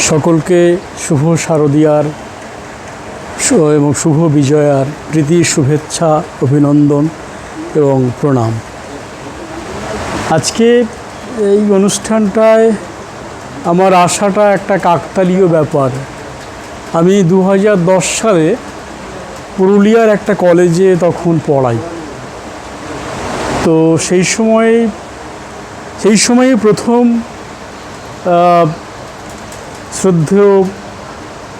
সকলকে শুভ শারদীয়ার এবং শুভ বিজয়ার প্রীতি শুভেচ্ছা অভিনন্দন এবং প্রণাম। আজকে এই অনুষ্ঠানটায় আমার আসাটা একটা কাকতালীয় ব্যাপার। আমি 2010 সালে পুরুলিয়ার একটা কলেজে তখন পড়াই। তো সেই সময়ে প্রথম শ্রদ্ধেয়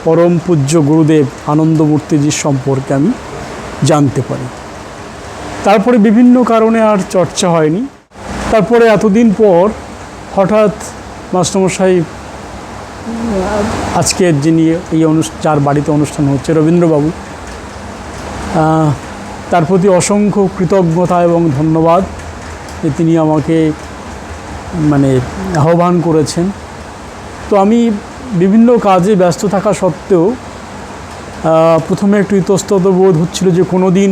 পরম পূজ্য গুরুদেব আনন্দমূর্তিজির সম্পর্কে আমি জানতে পারি। তারপরে বিভিন্ন কারণে আর চর্চা হয়নি। তারপরে এতদিন পর হঠাৎ মাস্টারমশাই আজকের যিনি এই যার বাড়িতে অনুষ্ঠান হচ্ছে রবীন্দ্রবাবু, তার প্রতি অসংখ্য কৃতজ্ঞতা এবং ধন্যবাদ যে তিনি আমাকে আহ্বান করেছেন। তো আমি বিভিন্ন কাজে ব্যস্ত থাকা সত্ত্বেও প্রথমে একটু ইতস্তত বোধ হচ্ছিল যে কোনো দিন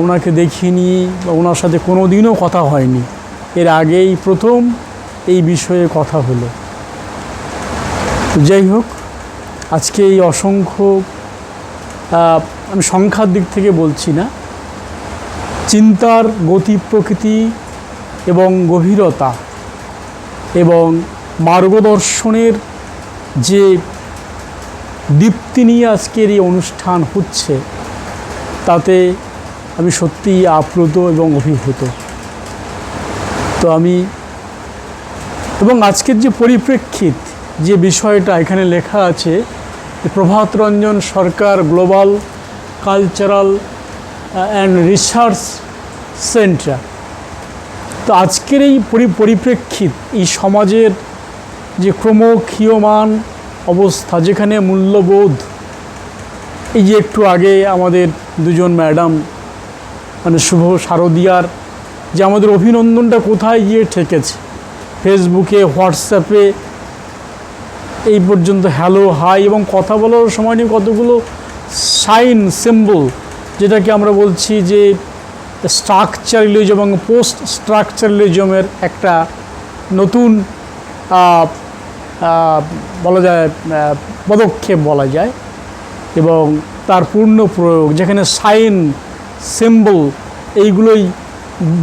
ওনাকে দেখিনি বা ওনার সাথে কোনো দিনও কথা হয়নি। এর আগেই প্রথম এই বিষয়ে কথা হলো। যাই হোক, আজকে এই অসংখ্য আমি সংখ্যার দিক থেকে বলছি না, চিন্তার গতি প্রকৃতি এবং গভীরতা এবং মার্গদর্শনের যে দীপ্তি নিয়ে আজকের এই অনুষ্ঠান হচ্ছে, তাতে আমি সত্যিই আপ্লুত এবং অভিভূত। তো এবং আজকের যে পরিপ্রেক্ষিত, যে বিষয়টা এখানে লেখা আছে, Prabhat Ranjan Sarkar global cultural and research centre. তো আজকের এই পরিপ্রেক্ষিত, এই সমাজের যে ক্রমক্ষীয়মান অবস্থা, যেখানে মূল্যবোধ, এই যে একটু আগে আমাদের দুজন ম্যাডাম শুভ শারদীয়ার যে আমাদের অভিনন্দনটা কোথায় গিয়ে ঠেকেছে, ফেসবুকে হোয়াটসঅ্যাপে এই পর্যন্ত হ্যালো হাই এবং কথা বলার সময় নিয়ে কতগুলো সাইন সিম্বল, যেটাকে আমরা বলছি যে স্ট্রাকচারালিজম এবং পোস্ট স্ট্রাকচারালিজমের একটা নতুন বলা যায় পদক্ষেপ বলা যায়, এবং তার পূর্ণ প্রয়োগ, যেখানে সাইন সিম্বল এইগুলোই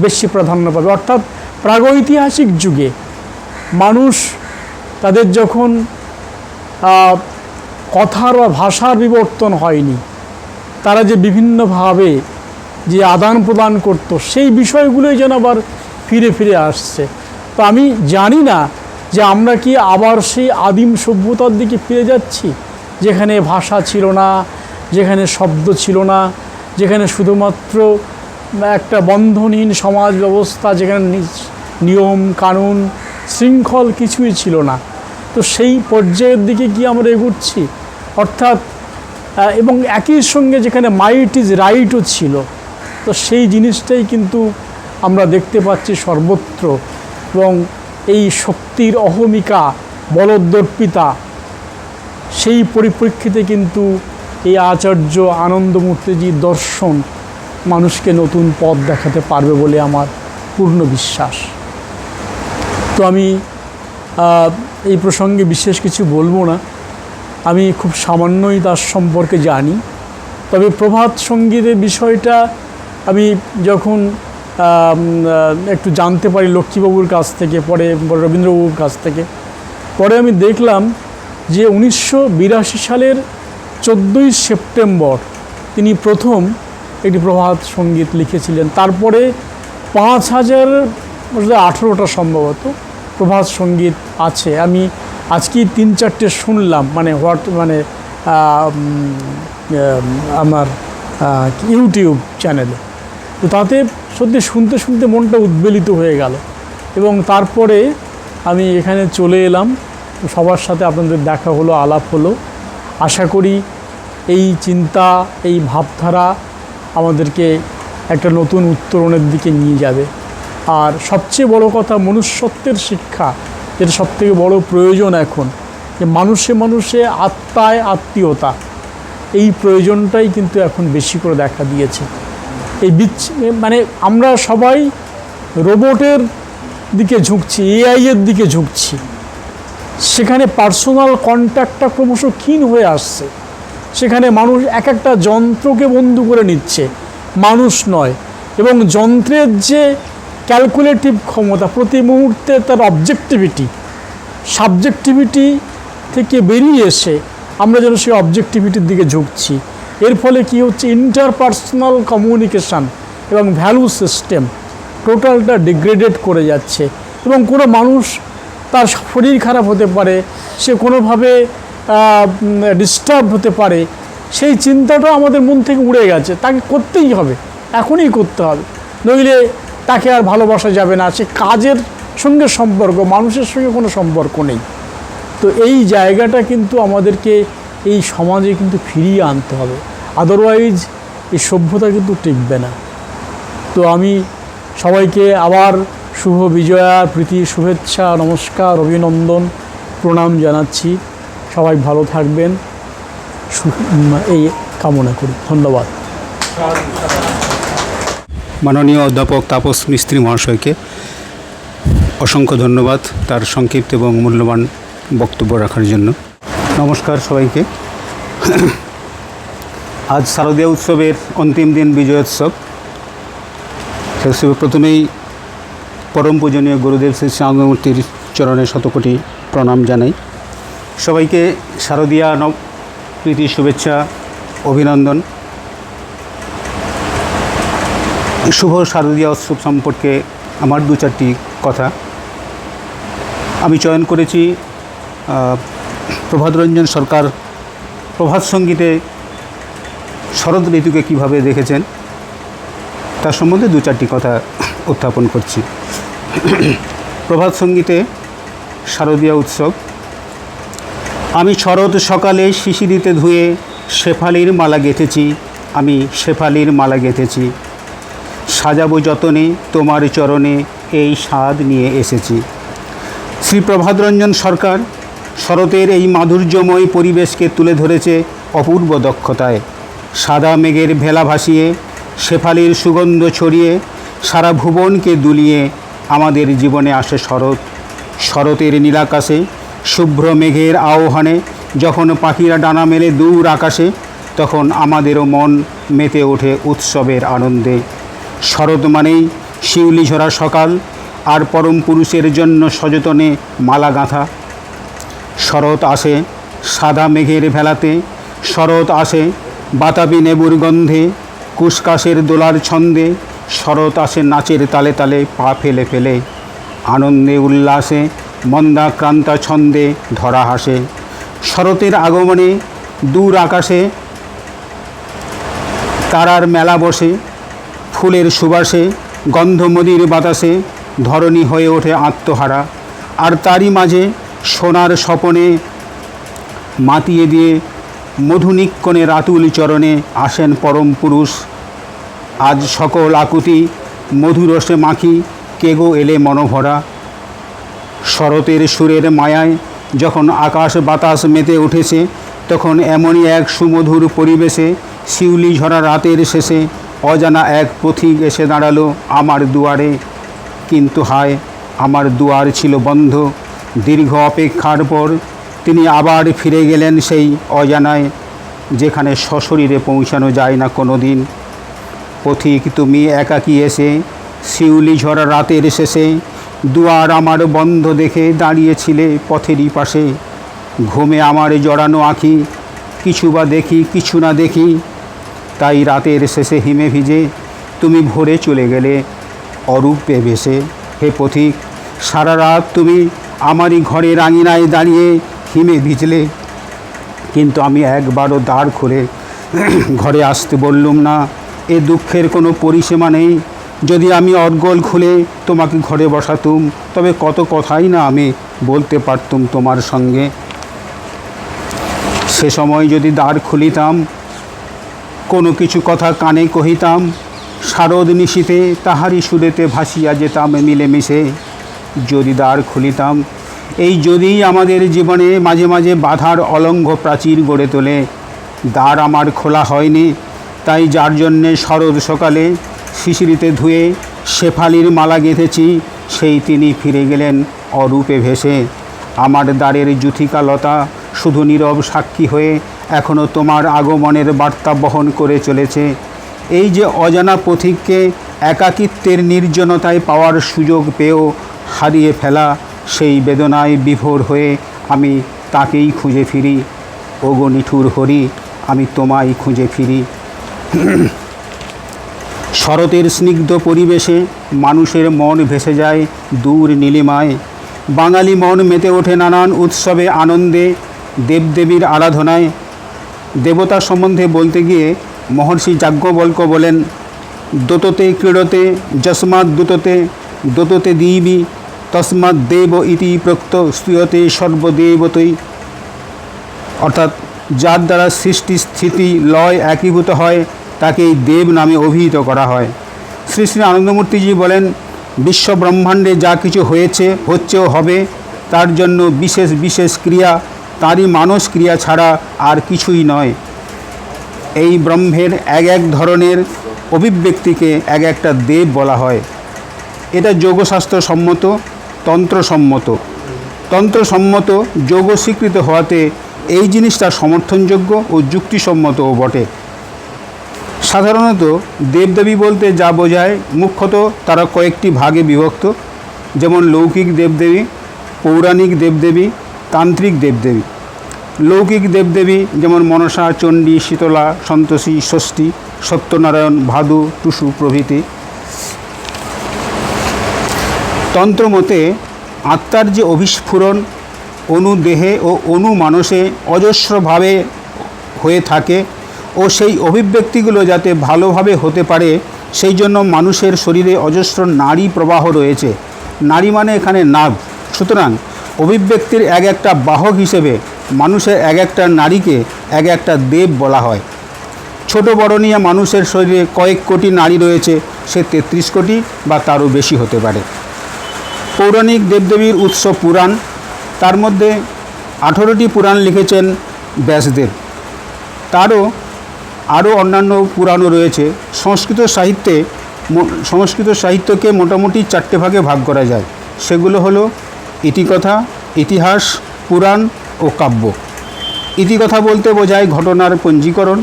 বেশি প্রাধান্য পাবে। অর্থাৎ প্রাগৈতিহাসিক যুগে মানুষ তাদের যখন কথার বা ভাষার বিবর্তন হয়নি, তারা যে বিভিন্নভাবে যে আদান প্রদান করত, সেই বিষয়গুলোই যেন আবার ফিরে ফিরে আসছে। তো আমি জানি না যে আমরা কি আবার সেই আদিম সভ্যতার দিকে ফিরে যাচ্ছি, যেখানে ভাষা ছিল না, যেখানে শব্দ ছিল না, যেখানে শুধুমাত্র একটা বন্ধনহীন সমাজ ব্যবস্থা, যেখানে নিয়ম কানুন শৃঙ্খল কিছুই ছিল না। তো সেই পর্যায়ের দিকে কি আমরা এগুচ্ছি? অর্থাৎ এবং একই সঙ্গে যেখানে মাইট ইজ রাইটও ছিল, তো সেই জিনিসটাই কিন্তু আমরা দেখতে পাচ্ছি সর্বত্র। এবং এই শক্তির অহমিকা, বলদর্পিতা, সেই পরিপ্রেক্ষিতে কিন্তু এই আচার্য আনন্দমূর্তিজির দর্শন মানুষকে নতুন পথ দেখাতে পারবে বলে আমার পূর্ণ বিশ্বাস। তো আমি এই প্রসঙ্গে বিশেষ কিছু বলবো না, আমি খুব সামান্যই তার সম্পর্কে জানি। তবে প্রভাত সঙ্গীতের বিষয়টা আমি যখন একটু জানতে পারি লক্ষ্মীবাবুর কাছ থেকে, পরে রবীন্দ্রবাবুর কাছ থেকে, পরে আমি দেখলাম যে 1982 সালের 14ই সেপ্টেম্বর তিনি প্রথম একটি প্রভাত সঙ্গীত লিখেছিলেন। তারপরে 5018টা সম্ভবত প্রভাত সঙ্গীত আছে। আমি আজকেই 3-4টে শুনলাম, আমার ইউটিউব চ্যানেলে। তো তাতে সত্যি শুনতে শুনতে মনটা উদ্বেলিত হয়ে গেল, এবং তারপরে আমি এখানে চলে এলাম, সবার সাথে আপনাদের দেখা হলো, আলাপ হলো। আশা করি এই চিন্তা, এই ভাবধারা আমাদেরকে একটা নতুন উত্তরণের দিকে নিয়ে যাবে। আর সবচেয়ে বড় কথা, মনুষ্যত্বের শিক্ষা, যেটা সবথেকে বড় প্রয়োজন এখন, যে মানুষে মানুষে আত্মায় আত্মীয়তা, এই প্রয়োজনটাই কিন্তু এখন বেশি করে দেখা দিয়েছে। এই আমরা সবাই রোবটের দিকে ঝুঁকছি, এআই এর দিকে ঝুঁকছি, সেখানে পার্সোনাল কন্ট্যাক্টটা ক্রমশ ক্ষীণ হয়ে আসছে। সেখানে মানুষ এক একটা যন্ত্রকে বন্ধু করে নিচ্ছে, মানুষ নয়। এবং যন্ত্রের যে ক্যালকুলেটিভ ক্ষমতা, প্রতি মুহূর্তে তার অবজেক্টিভিটি, সাবজেক্টিভিটি থেকে বেরিয়ে এসে আমরা যেন সেই অবজেক্টিভিটির দিকে ঝুঁকছি। এর ফলে কি হচ্ছে, ইন্টারপার্সোনাল কমিউনিকেশান এবং ভ্যালু সিস্টেম টোটালটা ডিগ্রেডেড করে যাচ্ছে। এবং কোনো মানুষ, তার শরীর খারাপ হতে পারে, সে কোনোভাবে ডিস্টার্ব হতে পারে, সেই চিন্তাটা আমাদের মন থেকে উড়ে গেছে। তাকে করতেই হবে, এখনই করতে হবে, নইলে তাকে আর ভালোবাসা যাবে না। সে কাজের সঙ্গে সম্পর্ক, মানুষের সঙ্গে কোনো সম্পর্ক নেই। তো এই জায়গাটা কিন্তু আমাদেরকে এই সমাজে কিন্তু ফিরিয়ে আনতে হবে, আদারওয়াইজ এই সভ্যতা কিন্তু টিকবে না। তো আমি সবাইকে আবার শুভ বিজয়া, প্রীতি, শুভেচ্ছা, নমস্কার, অভিনন্দন, প্রণাম জানাচ্ছি। সবাই ভালো থাকবেন এই কামনা করি। ধন্যবাদ। মাননীয় অধ্যাপক তাপস মিস্ত্রি মহাশয়কে অসংখ্য ধন্যবাদ তার সংক্ষিপ্ত এবং মূল্যবান বক্তব্য রাখার জন্য। নমস্কার সবাইকে। আজ শারদীয় উৎসবের অন্তিম দিন, বিজয়োৎসব। সেই উৎসবে প্রথমেই পরম পূজনীয় গুরুদেব শ্রী শ্যামমূর্তির চরণে শতকোটি প্রণাম জানাই। সবাইকে শারদীয়া প্রীতি, শুভেচ্ছা, অভিনন্দন। শুভ শারদীয়া উৎসব সম্পর্কে আমার দু চারটি কথা। আমি চয়ন করেছি প্রভাতরঞ্জন সরকার প্রভাত সঙ্গীতে শরৎ ঋতুকে কীভাবে দেখেছেন তার সম্বন্ধে দু চারটি কথা উত্থাপন করছি। প্রভাত সঙ্গীতে শারদীয়া উৎসব। আমি শরৎ সকালে শিশিরিতে ধুয়ে শেফালির মালা গেঁথেছি, আমি শেফালির মালা গেঁথেছি, সাজাবো যতনে তোমার চরণে এই স্বাদ নিয়ে এসেছি। শ্রী প্রভাতরঞ্জন সরকার শরতের এই মাধুর্যময় পরিবেশকে তুলে ধরেছে অপূর্ব দক্ষতায়। সাদা মেঘের ভেলা ভাসিয়ে, শেফালির সুগন্ধ ছড়িয়ে, সারা ভুবনকে দুলিয়ে আমাদের জীবনে আসে শরৎ। শরতের নীলাকাশে শুভ্র মেঘের আহ্বানে যখন পাখিরা ডানা মেলে দূর আকাশে, তখন আমাদেরও মন মেতে ওঠে উৎসবের আনন্দে। শরৎ মানেই শিউলি ঝরা সকাল, আর পরম পুরুষের জন্য সযতনে মালা গাঁথা। শরৎ আসে সাদা মেঘের ভেলাতে, শরৎ আসে বাতাবি নেবুর গন্ধে, কুশকাশের দোলার ছন্দে, শরৎ আসে নাচের তালে তালে পা ফেলে ফেলে, আনন্দে উল্লাসে মন্দাক্রান্তা ছন্দে ধরা হাসে। শরতের আগমনে দূর আকাশে তারার মেলা বসে, ফুলের সুবাসে গন্ধমদির বাতাসে ধরণী হয়ে ওঠে আত্মহারা। আর তারই মাঝে সোনার স্বপনে মাতিয়ে দিয়ে মধুনিক্ষণে রাতুল চরণে আসেন পরম পুরুষ। আজ সকল আকুতি মধুরসে মাখি, কেগো এলে মনোভরা। শরতের সুরের মায়ায় যখন আকাশ বাতাস মেতে উঠেছে, তখন এমনই এক সুমধুর পরিবেশে শিউলি ঝরা রাতের শেষে অজানা এক পথিক এসে দাঁড়ালো আমার দুয়ারে। কিন্তু হায়, আমার দুয়ার ছিল বন্ধ। দীর্ঘ অপেক্ষার পর তিনি আবার ফিরে গেলেন সেই অজানায়, যেখানে সশরীরে পৌঁছানো যায় না কোনো দিন। পথিক, তুমি একাকী এসে শিউলি ঝরা রাতের শেষে দুয়ার আমার বন্ধ দেখে দাঁড়িয়েছিলে পথেরই পাশে। ঘুমে আমার জড়ানো আঁখি, কিছু বা দেখি কিছু না দেখি, তাই রাতের শেষে হিমে ভিজে তুমি ভোরে চলে গেলে অরূপে ভেসে। হে পথিক, সারা রাত তুমি আমারই ঘরের আঙিনায় দাঁড়িয়ে হিমে ভিজলে, কিন্তু আমি একবারও দ্বার খুলে ঘরে আসতে বললুম না। এ দুঃখের কোনো পরিসীমা নেই। যদি আমি অর্গল খুলে তোমাকে ঘরে বসাতুম, তবে কত কথাই না আমি বলতে পারতুম তোমার সঙ্গে। সে সময় যদি দ্বার খুলিতাম, কোনো কিছু কথা কানে কহিতাম, শারদ নিশীতে তাহারি সুরেতে ভাসিয়া যেতাম মিলেমিশে। যদি দ্বার খুলিতাম, এই যদিই আমাদের জীবনে মাঝে মাঝে বাধার অলঙ্ঘ প্রাচীর গড়ে তোলে। দ্বার আমার খোলা হয়নি, তাই যার জন্যে শরৎ সকালে শিশিরিতে ধুয়ে শেফালির মালা গেঁথেছি, সেই তিনি ফিরে গেলেন অরূপে ভেসে। আমার দ্বারের যুথিকা লতা শুধু নীরব সাক্ষী হয়ে এখনও তোমার আগমনের বার্তা বহন করে চলেছে। এই যে অজানা পথিককে একাকিত্বের নির্জনতায় পাওয়ার সুযোগ পেয়েও হারিয়ে ফেলা, সেই বেদনায় বিভোর হয়ে আমি তাকেই খুঁজে ফিরি। ওগো নিঠুর হরি, আমি তোমায় খুঁজে ফিরি। শরতের স্নিগ্ধ পরিবেশে মানুষের মন ভেসে যায় দূর নীলিমায়। বাঙালি মন মেতে ওঠে নানান উৎসবে, আনন্দে, দেবদেবীর আরাধনায়। দেবতা সম্বন্ধে বলতে গিয়ে মহর্ষি যাজ্ঞবল্ক্য বলেন, দোততে ক্রীড়তে যস্মাৎ দুততে দোততে দিবি তস্মাৎ দেব ইতি প্রোক্ত স্তুয়তে সর্বদেবতৈ। অর্থাৎ যার দ্বারা সৃষ্টি স্থিতি লয় একীভূত হয় তাকেই দেব নামে অভিহিত করা হয়। শ্রী শ্রী আনন্দমূর্তিজি বলেন, বিশ্ব ব্রহ্মাণ্ডে যা কিছু হয়েছে, হচ্ছে ও হবে, তার জন্য বিশেষ বিশেষ ক্রিয়া, তারই মানস ক্রিয়া ছাড়া আর কিছুই নয়। এই ব্রহ্মের এক এক ধরনের অভিব্যক্তিকে এক একটা দেব বলা হয়। এটা যোগশাস্ত্র সম্মত, তন্ত্রসম্মত। তন্ত্রসম্মত যোগ স্বীকৃত হওয়াতে এই জিনিসটা সমর্থনযোগ্য ও যুক্তিসম্মতও বটে। সাধারণত দেবদেবী বলতে যা বোঝায় মুখ্যত তারা কয়েকটি ভাগে বিভক্ত, যেমন লৌকিক দেবদেবী, পৌরাণিক দেবদেবী, তান্ত্রিক দেবদেবী। লৌকিক দেবদেবী যেমন মনসা, চণ্ডী, শীতলা, সন্তোষী, ষষ্ঠী, সত্যনারায়ণ, ভাদু, টুসু প্রভৃতি। তন্ত্রমতে আত্মার যে অভিস্ফুরণ অনুদেহে ও অনুমানসে অজস্রভাবে হয়ে থাকে ও সেই অভিব্যক্তিগুলো যাতে ভালোভাবে হতে পারে সেই জন্য মানুষের শরীরে অজস্র নাড়ী প্রবাহ রয়েছে। নাড়ী মানে এখানে নাভ। সুতরাং অভিব্যক্তির এক একটা বাহক হিসেবে মানুষের এক একটা নাড়ীকে এক একটা দেব বলা হয়। ছোট বড় নিয়ে মানুষের শরীরে কয়েক কোটি নাড়ী রয়েছে, সে 33 কোটি বা তারও বেশি হতে পারে। পৌরাণিক দেবদেবীর উৎস পুরাণ, তার মধ্যে 18টি পুরাণ লিখেছেন ব্যাসদেব। তারও আরও অন্যান্য পুরাণও রয়েছে। সংস্কৃত সাহিত্যকে মোটামুটি 4টে ভাগে ভাগ করা যায়। সেগুলো হলো ইতিকথা, ইতিহাস, পুরাণ ও কাব্য। ইতিকথা বলতে বোঝায় ঘটনার পঞ্জীকরণ।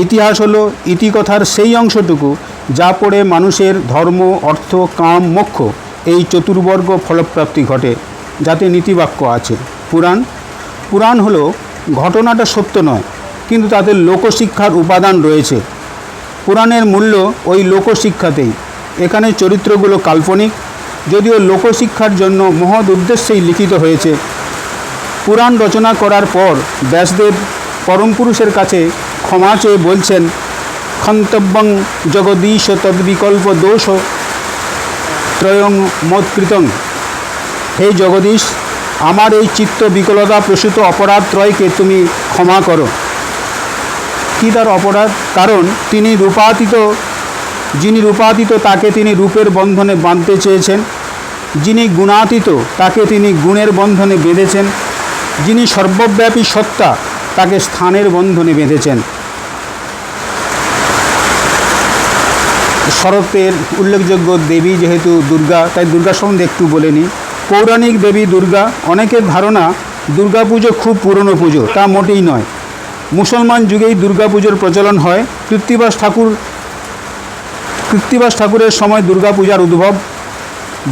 ইতিহাস হলো ইতিকথার সেই অংশটুকু যা পড়ে মানুষের ধর্ম, অর্থ, কাম, মোক্ষ এই চতুর্বর্গ ফলপ্রাপ্তি ঘটে, যাতে নীতিবাক্য আছে। পুরাণ হলো ঘটনাটা সত্য নয়, কিন্তু তাতে লোকশিক্ষার উপাদান রয়েছে। পুরাণের মূল্য ওই লোকশিক্ষাতেই। এখানে চরিত্রগুলো কাল্পনিক, যদিও লোকশিক্ষার জন্য মহৎ উদ্দেশ্যেই লিখিত হয়েছে। পুরাণ রচনা করার পর ব্যাসদেব পরম পুরুষের কাছে ক্ষমা চেয়ে বলছেন, ক্ষন্তব্যং জগদীশ তদ্বিকল্প দোষ ত্রয়ং মৎকৃতং। হে জগদীশ, আমার এই চিত্ত বিকলতা প্রসূত অপরাধ ত্রয়কে তুমি ক্ষমা করো। কী তার অপরাধ? কারণ যিনি রূপাতীত তাকে তিনি রূপের বন্ধনে বাঁধতে চেয়েছেন, যিনি গুণাতীত তাকে তিনি গুণের বন্ধনে বেঁধেছেন, যিনি সর্বব্যাপী সত্তা তাকে স্থানের বন্ধনে বেঁধেছেন। শরতের উল্লেখযোগ্য দেবী যেহেতু দুর্গা, তাই দুর্গা সম্বন্ধে একটু বলে নিই। পৌরাণিক দেবী দুর্গা। অনেকের ধারণা দুর্গা পুজো খুব পুরনো পুজো, তা মোটেই নয়। মুসলমান যুগেই দুর্গা পুজোর প্রচলন হয়। কৃত্তিবাস ঠাকুরের সময় দুর্গা পূজার উদ্ভব।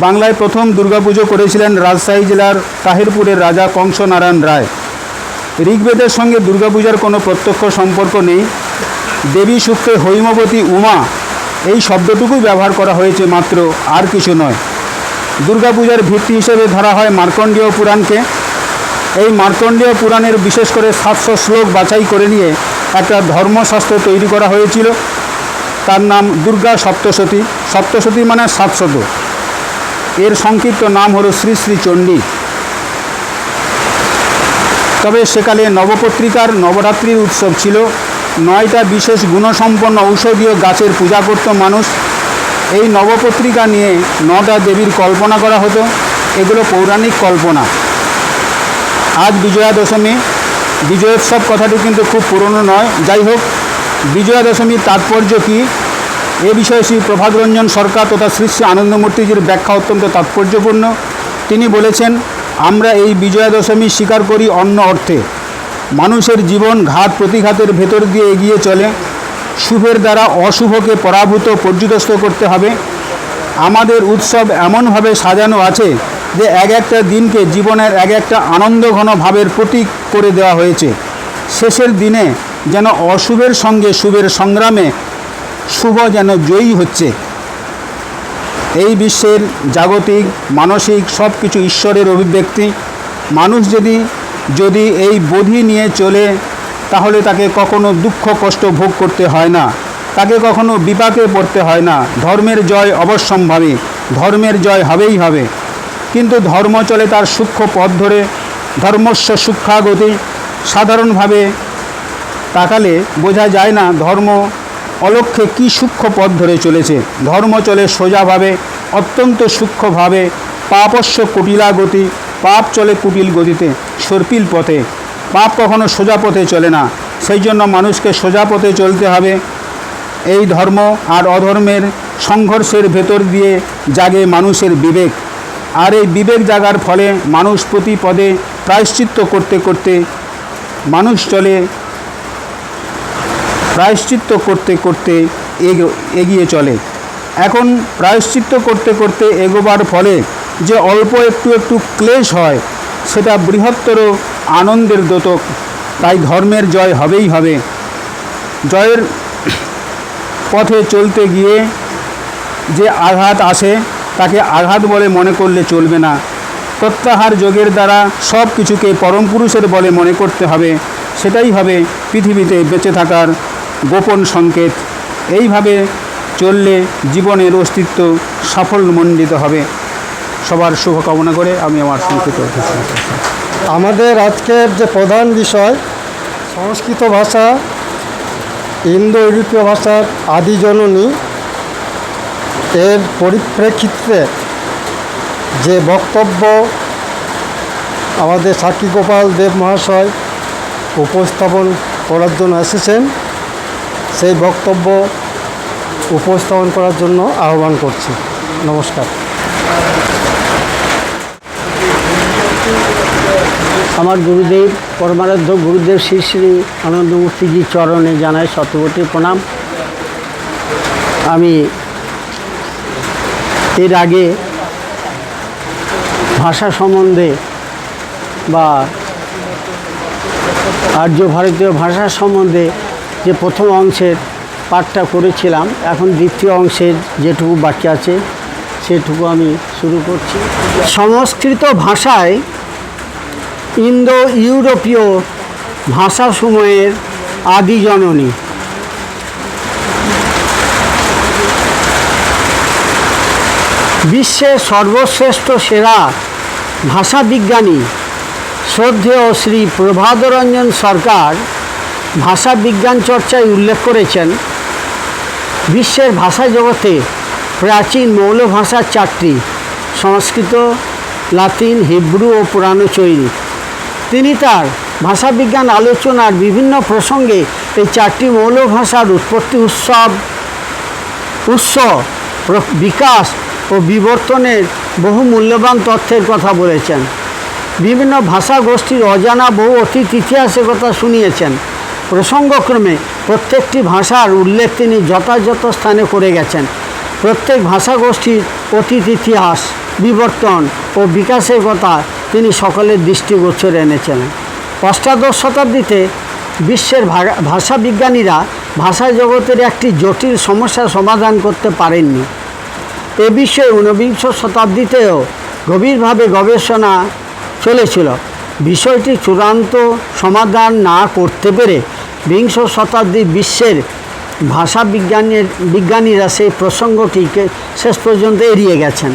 বাংলায় প্রথম দুর্গা পুজো করেছিলেন রাজশাহী জেলার তাহিরপুরের রাজা কংস নারায়ণ রায়। ঋগ্বেদের সঙ্গে দুর্গাপূজার কোনো প্রত্যক্ষ সম্পর্ক নেই। দেবী সূক্তে হৈমবতী, উমা এই শব্দটুকুই ব্যবহার করা হয়েছে মাত্র, আর কিছু নয়। দুর্গাপূজার ভিত্তি হিসেবে ধরা হয় মার্কণ্ডেয় পুরাণকে। এই মার্কণ্ডেয় পুরাণের বিশেষ করে 700 শ্লোক বাছাই করে নিয়ে একটা ধর্মশাস্ত্র তৈরি করা হয়েছিল। তার নাম দুর্গা সপ্তশতী। সপ্তশতী মানে 700। এর সংক্ষিপ্ত নাম হলো শ্রী শ্রী চণ্ডী। তবে সেকালে নবপত্রিকার নবরাত্রির উৎসব ছিল। 9টা বিশেষ গুণসম্পন্ন ঔষধীয় গাছের পূজা করত মানুষ। এই নবপত্রিকা নিয়ে 9টা দেবীর কল্পনা করা হতো। এগুলো পৌরাণিক কল্পনা। আজ বিজয়া দশমী। বিজয়োৎসব কথাটি কিন্তু খুব পুরনো নয়। যাই হোক, বিজয়া দশমীর তাৎপর্য কী এ বিষয়ে শ্রী প্রভাতরঞ্জন সরকার তথা শ্রী শ্রী আনন্দমূর্তিজির ব্যাখ্যা অত্যন্ত তাৎপর্যপূর্ণ। তিনি বলেছেন, আমরা এই বিজয়া দশমী স্বীকার করি অন্য অর্থে। মানুষের জীবন ঘাত প্রতিঘাতের ভেতর দিয়ে এগিয়ে চলে। শুভের দ্বারা অশুভকে পরাভূত পর্যুদস্ত করতে হবে। আমাদের উৎসব এমনভাবে সাজানো আছে যে এক একটা দিনকে জীবনের এক একটা আনন্দঘন ভাবের প্রতীক করে দেওয়া হয়েছে। শেষের দিনে যেন অশুভের সঙ্গে শুভের সংগ্রামে শুভ যেন জয়ী হচ্ছে। এই বিশ্বের জাগতিক মানসিক সব কিছু ঈশ্বরের অভিব্যক্তি। মানুষ যদি এই বোধি নিয়ে চলে, তাহলে তাকে কখনো দুঃখ কষ্ট ভোগ করতে হয় না, তাকে কখনো বিপাকে পড়তে হয় না। ধর্মের জয় অবশ্যম্ভাবী, ধর্মের জয় হবেই হবে। কিন্তু ধর্ম চলে তার সূক্ষ্ম পথ ধরে, ধর্মস্য সূক্ষ্মাগতি। সাধারণভাবে তাকালে বোঝা যায় না ধর্ম অলক্ষ্যে কী সূক্ষ্ম পথ ধরে চলেছে। ধর্ম চলে সোজাভাবে, অত্যন্ত সূক্ষ্মভাবে। পাপস্য কুটিলা গতি, পাপ চলে কুটিল গতিতে, সর্পিল পথে। পাপ কখনো সোজা পথে চলে না। সেই জন্য মানুষকে সোজা পথে চলতে হবে। এই ধর্ম আর অধর্মের সংঘর্ষের ভেতর দিয়ে জাগে মানুষের বিবেক। আর এই বিবেক জাগার ফলে মানুষ প্রতি পদে প্রায়শ্চিত্ত করতে করতে মানুষ চলে, প্রায়শ্চিত্ত করতে করতে এগিয়ে চলে। এখন প্রায়শ্চিত্ত করতে করতে এগোবার ফলে যে অল্প একটু একটু ক্লেশ হয়, সেটা বৃহত্তর আনন্দের দ্যোতক। তাই ধর্মের জয় হবেই হবে। জয়ের পথে চলতে গিয়ে যে আঘাত আসে, তাকে আঘাত বলে মনে করলে চলবে না। প্রত্যাহার যোগের দ্বারা সব কিছুকে পরম পুরুষের বলে মনে করতে হবে। সেটাই হবে পৃথিবীতে বেঁচে থাকার গোপন সংকেত। এইভাবে চললে জীবনের অস্তিত্ব সাফল্যমণ্ডিত হবে। সবার শুভকামনা করে আমি আমার সংক্ষিপ্ত আমাদের আজকের যে প্রধান বিষয়, সংস্কৃত ভাষা ইন্দো ইউরোপীয় ভাষার আদি জননী, এর পরিপ্রেক্ষিতে যে বক্তব্য আমাদের সাক্ষী গোপাল দেব মহাশয় উপস্থাপন করার জন্য এসেছেন, সেই বক্তব্য উপস্থাপন করার জন্য আহ্বান করছি। নমস্কার। আমার গুরুদেব, পরমারাধ্য গুরুদেব শ্রী শ্রী আনন্দমূর্তিজি চরণে জানাই শতকোটি প্রণাম। আমি এর আগে ভাষা সম্বন্ধে বা আর্য ভারতীয় ভাষা সম্বন্ধে যে প্রথম অংশের পাঠটা করেছিলাম, এখন দ্বিতীয় অংশের যেটুকু বাকি আছে সেটুকু আমি শুরু করছি। সংস্কৃত ভাষায় ইন্দো ইউরোপীয় ভাষাসমূহের আদি জননী। বিশ্বের সর্বশ্রেষ্ঠ সেরা ভাষাবিজ্ঞানী শ্রদ্ধেয় শ্রী প্রভাতরঞ্জন সরকার ভাষা বিজ্ঞান চর্চায় উল্লেখ করেছেন, বিশ্বের ভাষা জগতে প্রাচীন মৌল ভাষা চারটি: সংস্কৃত, লাতিন, হিব্রু ও পুরানো চৈনিক। তিনি তার ভাষাবিজ্ঞান আলোচনার বিভিন্ন প্রসঙ্গে এই চারটি মৌল ভাষার উৎপত্তি, উৎস, বিকাশ ও বিবর্তনের বহু মূল্যবান তথ্যের কথা বলেছেন। বিভিন্ন ভাষা গোষ্ঠীর অজানা বহু অতীত ইতিহাসের কথা শুনিয়েছেন। প্রসঙ্গক্রমে প্রত্যেকটি ভাষার উল্লেখ তিনি যথাযথ স্থানে করে গেছেন। প্রত্যেক ভাষা গোষ্ঠীর অতীত ইতিহাস, বিবর্তন ও বিকাশের কথা তিনি সকলের দৃষ্টিগোচরে এনেছেন। অষ্টাদশ শতাব্দীতে বিশ্বের ভাষাবিজ্ঞানীরা ভাষা জগতের একটি জটিল সমস্যার সমাধান করতে পারেননি। এ বিষয়ে ঊনবিংশ শতাব্দীতেও গভীরভাবে গবেষণা চলেছিল। বিষয়টি চূড়ান্ত সমাধান না করতে পেরে বিংশ শতাব্দীর বিশ্বের বিজ্ঞানীরা সেই প্রসঙ্গটিকে শেষ পর্যন্ত এড়িয়ে গেছেন।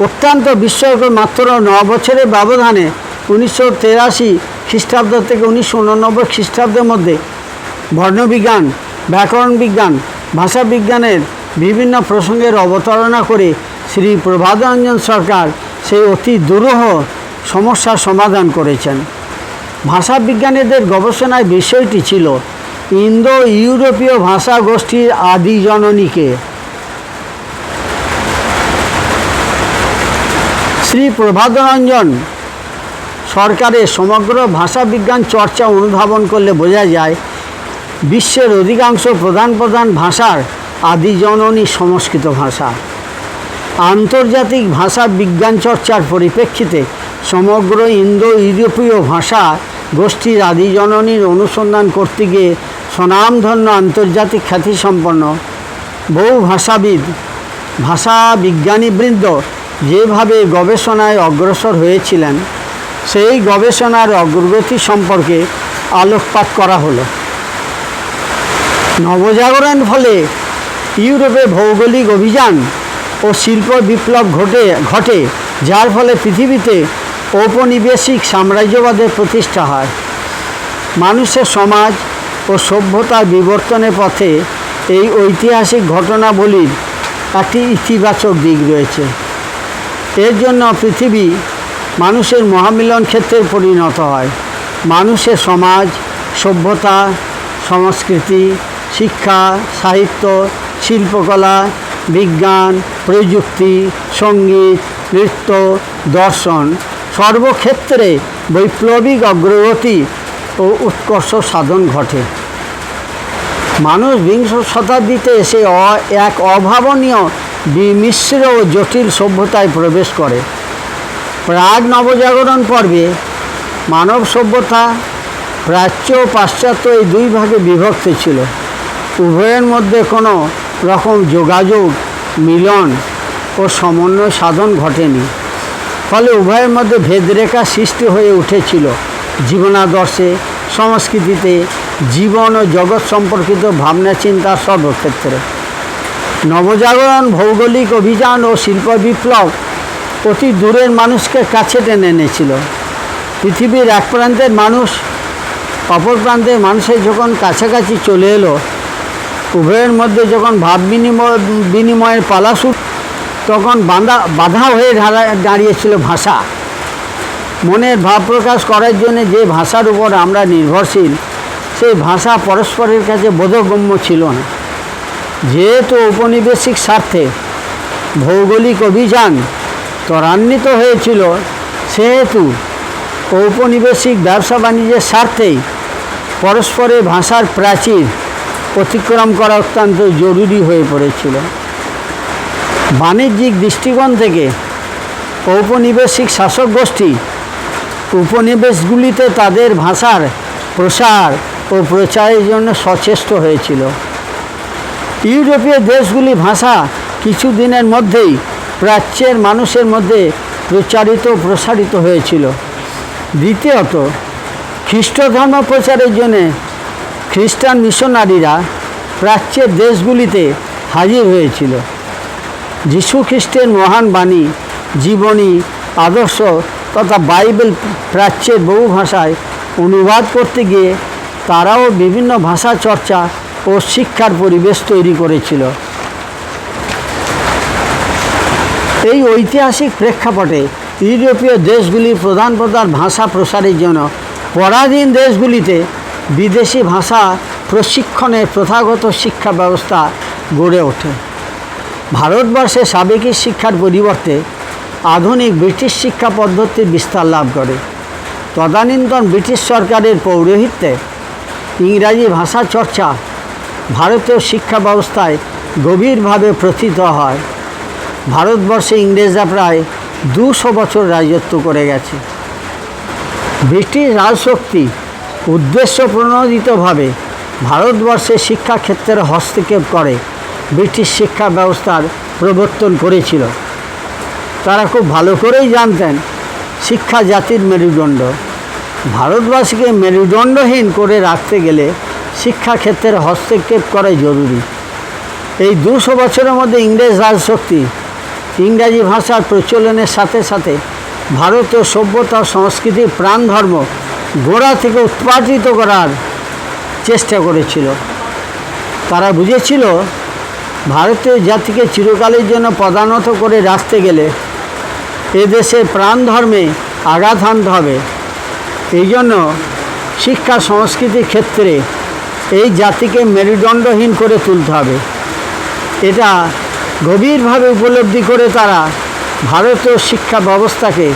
অত্যন্ত বিস্ময়কর, মাত্র 9 বছরের ব্যবধানে 1983 খ্রিস্টাব্দ থেকে 1989 খ্রিস্টাব্দের মধ্যে বর্ণবিজ্ঞান, ব্যাকরণ বিজ্ঞান, ভাষা বিজ্ঞানের বিভিন্ন প্রসঙ্গের অবতারণা করে শ্রী প্রভাতরঞ্জন সরকার সেই অতি দুরূহ সমস্যার সমাধান করেছেন। ভাষাবিজ্ঞানীদের গবেষণায় বিষয়টি ছিল ইন্দো ইউরোপীয় ভাষা গোষ্ঠীর আদি জননীকে? শ্রী প্রভাতরঞ্জন সরকারের সমগ্র ভাষা বিজ্ঞান চর্চা অনুধাবন করলে বোঝা যায় বিশ্বের অধিকাংশ প্রধান প্রধান ভাষার আদি জননী সংস্কৃত ভাষা। আন্তর্জাতিক ভাষা বিজ্ঞান চর্চার পরিপ্রেক্ষিতে সমগ্র ইন্দো ইউরোপীয় ভাষা গোষ্ঠীর আদি জননীর অনুসন্ধান করতে গিয়ে স্বনামধন্য আন্তর্জাতিক খ্যাতিসম্পন্ন বহু ভাষাবিদ ভাষা বিজ্ঞানীবৃন্দ যেভাবে গবেষণায় অগ্রসর হয়েছিলেন সেই গবেষণার অগ্রগতি সম্পর্কে আলোকপাত করা হলো। নবজাগরণ ফলে ইউরোপে ভৌগোলিক অভিযান ও শিল্প বিপ্লব ঘটে যার ফলে পৃথিবীতে ঔপনিবেশিক সাম্রাজ্যবাদের প্রতিষ্ঠা হয়। মানুষের সমাজ ও সভ্যতার বিবর্তনের পথে এই ঐতিহাসিক ঘটনাবলীর একটি ইতিবাচক দিক রয়েছে। এর জন্য পৃথিবী মানুষের মহামিলন ক্ষেত্রে পরিণত হয়। মানুষের সমাজ, সভ্যতা, সংস্কৃতি, শিক্ষা, সাহিত্য, শিল্পকলা, বিজ্ঞান, প্রযুক্তি, সঙ্গীত, নৃত্য, দর্শন সর্বক্ষেত্রে বৈপ্লবিক অগ্রগতি ও উৎকর্ষ সাধন ঘটে। মানুষ বিংশ শতাব্দীতে এসে এক অভাবনীয় বিমিশ্র ও জটিল সভ্যতায় প্রবেশ করে। প্রাগ নবজাগরণ পর্বে মানব সভ্যতা প্রাচ্য ও পাশ্চাত্য এই দুই ভাগে বিভক্ত ছিল। উভয়ের মধ্যে কোনো রকম যোগাযোগ, মিলন ও সমন্বয় সাধন ঘটেনি। ফলে উভয়ের মধ্যে ভেদরেখা সৃষ্টি হয়ে উঠেছিল জীবনাদর্শে, সংস্কৃতিতে, জীবন ও জগৎ সম্পর্কিত ভাবনা চিন্তার সর্বক্ষেত্রে। নবজাগরণ, ভৌগোলিক অভিযান ও শিল্প বিপ্লব অতি দূরের মানুষকে কাছে টেনে এনেছিল। পৃথিবীর এক প্রান্তের মানুষ অপর প্রান্তের মানুষের যখন কাছাকাছি চলে এলো, উভয়ের মধ্যে যখন ভাব বিনিময়ের পালা শুরু, তখন বাধা হয়ে দাঁড়িয়েছিল ভাষা। মনের ভাব প্রকাশ করার জন্য যে ভাষার উপর আমরা নির্ভরশীল, সেই ভাষা পরস্পরের কাছে বোধগম্য ছিল না। যেহেতু ঔপনিবেশিক স্বার্থে ভৌগোলিক অভিযান ত্বরান্বিত হয়েছিল, সেহেতু ঔপনিবেশিক ব্যবসা বাণিজ্যের স্বার্থেই পরস্পরের ভাষার প্রাচীর অতিক্রম করা অত্যন্ত জরুরি হয়ে পড়েছিল। বাণিজ্যিক দৃষ্টিকোণ থেকে ঔপনিবেশিক শাসক গোষ্ঠী উপনিবেশগুলিতে তাদের ভাষার প্রসার ও প্রচারের জন্য সচেষ্ট হয়েছিল। ইউরোপীয় দেশগুলি ভাষা কিছুদিনের মধ্যেই প্রাচ্যের মানুষের মধ্যে প্রসারিত হয়েছিল। দ্বিতীয়ত, খ্রিস্ট ধর্ম প্রচারের জন্য খ্রিস্টান মিশনারিরা প্রাচ্যের দেশগুলিতে হাজির হয়েছিল। যীশু খ্রিস্টের মহান বাণী, জীবনী, আদর্শ তথা বাইবেল প্রাচ্যের বহু ভাষায় অনুবাদ করতে গিয়ে তারাও বিভিন্ন ভাষা চর্চা ও শিক্ষার পরিবেশ তৈরি করেছিল। এই ঐতিহাসিক প্রেক্ষাপটে ইউরোপীয় দেশগুলির প্রধান প্রধান ভাষা প্রসারের জন্য পরাধীন দেশগুলিতে বিদেশি ভাষা প্রশিক্ষণের প্রথাগত শিক্ষা ব্যবস্থা গড়ে ওঠে। ভারতবর্ষে সাবেকি শিক্ষার পরিবর্তে আধুনিক ব্রিটিশ শিক্ষা পদ্ধতির বিস্তার লাভ করে। তদানীন্তন ব্রিটিশ সরকারের পৌরোহিত্যে ইংরাজি ভাষা চর্চা ভারতীয় শিক্ষা ব্যবস্থায় গভীরভাবে প্রথিত হয়। ভারতবর্ষে ইংরেজরা প্রায় 200 বছর রাজত্ব করে গেছে। ব্রিটিশ রাজশক্তি উদ্দেশ্য প্রণোদিতভাবে ভারতবর্ষের শিক্ষাক্ষেত্রে হস্তক্ষেপ করে ব্রিটিশ শিক্ষা ব্যবস্থার প্রবর্তন করেছিল। তারা খুব ভালো করেই জানতেন শিক্ষা জাতির মেরুদণ্ড। ভারতবাসীকে মেরুদণ্ডহীন করে রাখতে গেলে শিক্ষাক্ষেত্রে হস্তক্ষেপ করা জরুরি। এই 200 বছরের মধ্যে ইংরেজ রাজশক্তি ইংরাজি ভাষার প্রচলনের সাথে সাথে ভারতীয় সভ্যতা সংস্কৃতির প্রাণধর্ম গোড়া থেকে উৎপাদিত করার চেষ্টা করেছিল। তারা বুঝেছিল ভারতীয় জাতিকে চিরকালের জন্য পদানত করে রাখতে গেলে এদেশের প্রাণধর্মে আঘাত হানতে হবে। এই জন্য শিক্ষা সংস্কৃতির ক্ষেত্রে এই জাতিকে মেরুদণ্ডহীন করে তুলতে হবে। এটা গভীরভাবে উপলব্ধি করে তারা ভারতীয় শিক্ষা ব্যবস্থাকে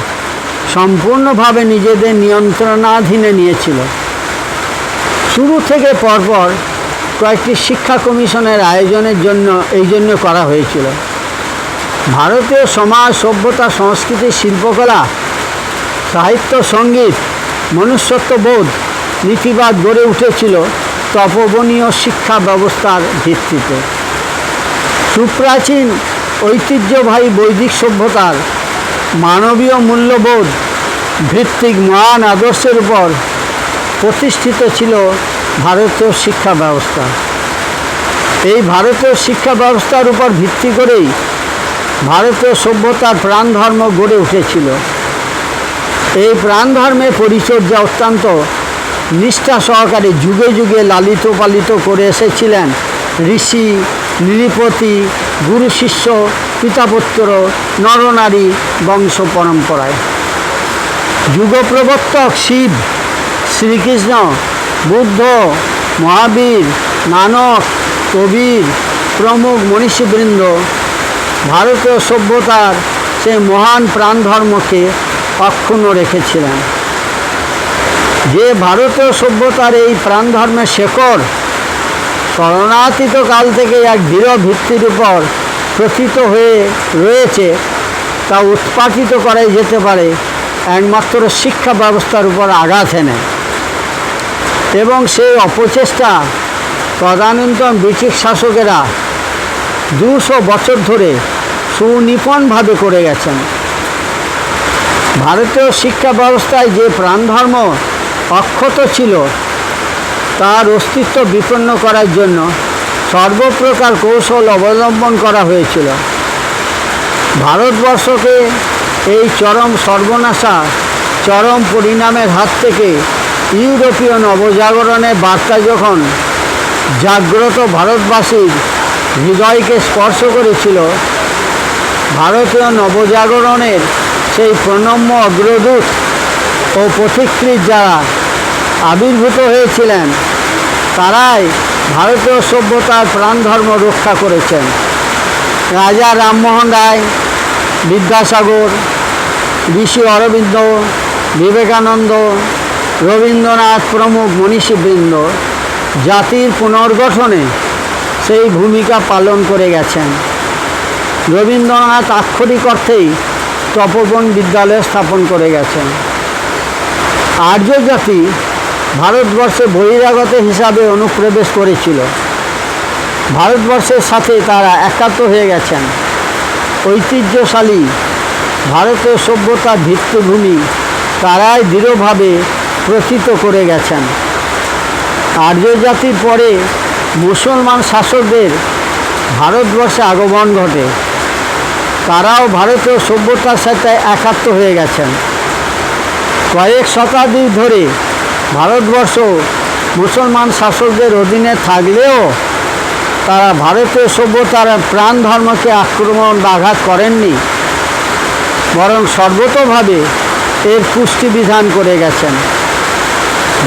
সম্পূর্ণভাবে নিজেদের নিয়ন্ত্রণাধীনে নিয়েছিল। শুরু থেকে পরপর কয়েকটি শিক্ষা কমিশনের আয়োজনের জন্য এই জন্য করা হয়েছিল। ভারতীয় সমাজ, সভ্যতা, সংস্কৃতি, শিল্পকলা, সাহিত্য, সঙ্গীত, মনুষ্যত্ববোধ, নীতিবাদ গড়ে উঠেছিল তপোবনীয় শিক্ষা ব্যবস্থার ভিত্তিতে। সুপ্রাচীন ঐতিহ্যবাহী বৈদিক সভ্যতার মানবীয় মূল্যবোধ ভিত্তিক মহান আদর্শের উপর প্রতিষ্ঠিত ছিল ভারতীয় শিক্ষা ব্যবস্থা। এই ভারতীয় শিক্ষা ব্যবস্থার উপর ভিত্তি করেই ভারতীয় সভ্যতার প্রাণধর্ম গড়ে উঠেছিল। এই প্রাণধর্মের পরিচর্যা অত্যন্ত নিষ্ঠা সহকারে যুগে যুগে লালিত পালিত করে এসেছিলেন ঋষি, নৃপতি, গুরু শিষ্য, পিতাপুত্র, নরনারী বংশ পরম্পরায়। যুগপ্রবর্তক শিব, শ্রীকৃষ্ণ, বুদ্ধ, মহাবীর, নানক, কবির প্রমুখ মনীষীবৃন্দ ভারতীয় সভ্যতার সেই মহান প্রাণধর্মকে অক্ষুণ্ণ রেখেছিলেন। যে ভারতীয় সভ্যতার এই প্রাণধর্মের শেকড় শরণাতীত কাল থেকে এক দৃঢ় ভিত্তির উপর প্রথিত হয়ে রয়েছে, তা উৎপাটিত করাই যেতে পারে একমাত্র শিক্ষা ব্যবস্থার উপর আঘাত এনে। এবং সেই অপচেষ্টা তদানীন্তন ব্রিটিশ শাসকেরা 200 বছর ধরে সুনিপুণভাবে করে গেছেন। ভারতীয় শিক্ষা ব্যবস্থায় যে প্রাণধর্ম অক্ষত ছিল তার অস্তিত্ব বিপন্ন করার জন্য সর্বপ্রকার কৌশল অবলম্বন করা হয়েছিল। ভারতবর্ষকে এই চরম সর্বনাশা, চরম পরিণামের হাত থেকে ইউরোপীয় নবজাগরণের বার্তা যখন জাগ্রত ভারতবাসীর হৃদয়কে স্পর্শ করেছিল, ভারতীয় নবজাগরণের সেই প্রণম্য অগ্রদূত ও পথিকৃৎ যারা আবির্ভূত হয়েছিলেন, তারাই ভারতীয় সভ্যতার প্রাণধর্ম রক্ষা করেছেন। রাজা রামমোহন রায়, বিদ্যাসাগর, ঋষি অরবিন্দ, বিবেকানন্দ, রবীন্দ্রনাথ প্রমুখ মনীষীবৃন্দ জাতির পুনর্গঠনে সেই ভূমিকা পালন করে গেছেন। রবীন্দ্রনাথ আক্ষরিক অর্থেই তপোবন বিদ্যালয় স্থাপন করে গেছেন। আর্য জাতি ভারতবর্ষে বহিরাগত হিসাবে অনুপ্রবেশ করেছিল। ভারতবর্ষের সাথে তারা একাত্ম হয়ে গেছেন। ঐতিহ্যশালী ভারতীয় সভ্যতার ভিত্তিভূমি তারাই দৃঢ়ভাবে প্রথিত করে গেছেন। আর্য জাতির পরে মুসলমান শাসকদের ভারতবর্ষে আগমন ঘটে। তারাও ভারতীয় সভ্যতার সাথে একাত্ম হয়ে গেছেন। কয়েক শতাব্দী ধরে ভারতবর্ষ মুসলমান শাসকদের অধীনে থাকলেও তারা ভারতীয় সভ্যতার প্রাণ ধর্মকে আক্রমণ বা আঘাত করেননি, বরং সর্বতোভাবে এর পুষ্টি বিধান করে গেছেন।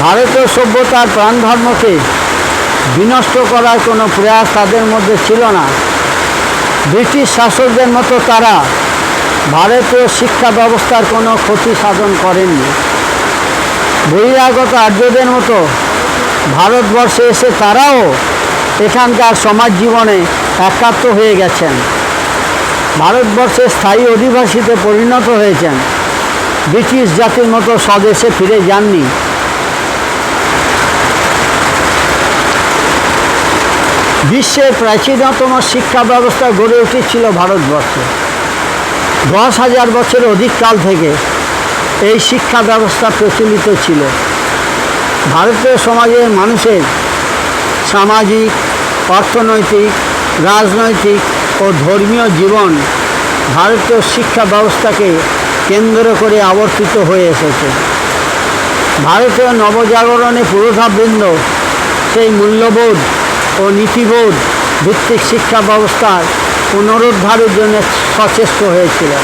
ভারতীয় সভ্যতার প্রাণ ধর্মকে বিনষ্ট করার কোনো প্রয়াস তাদের মধ্যে ছিল না। ব্রিটিশ শাসকদের মতো তারা ভারতীয় শিক্ষা ব্যবস্থার কোনো ক্ষতি সাধন করেননি। বহিরাগত আর্যদের মতো ভারতবর্ষে এসে তারাও এখানকার সমাজ জীবনে একাত্ম হয়ে গেছেন। ভারতবর্ষে স্থায়ী অধিবাসীতে পরিণত হয়েছেন। ব্রিটিশ জাতির মতো স্বদেশে ফিরে যাননি। বিশ্বের প্রাচীনতম শিক্ষা ব্যবস্থা গড়ে উঠেছিল ভারতবর্ষে। 10,000 বছরের অধিক কাল থেকে এই শিক্ষা ব্যবস্থা প্রচলিত ছিল। ভারতীয় সমাজের মানুষের সামাজিক, অর্থনৈতিক, রাজনৈতিক ও ধর্মীয় জীবন ভারতীয় শিক্ষা ব্যবস্থাকে কেন্দ্র করে আবর্তিত হয়ে এসেছে। ভারতীয় নবজাগরণে পুরোধাবৃন্দ সেই মূল্যবোধ ও নীতিবোধ ভিত্তিক শিক্ষা ব্যবস্থার পুনরুদ্ধারের জন্য সচেষ্ট হয়েছিলেন।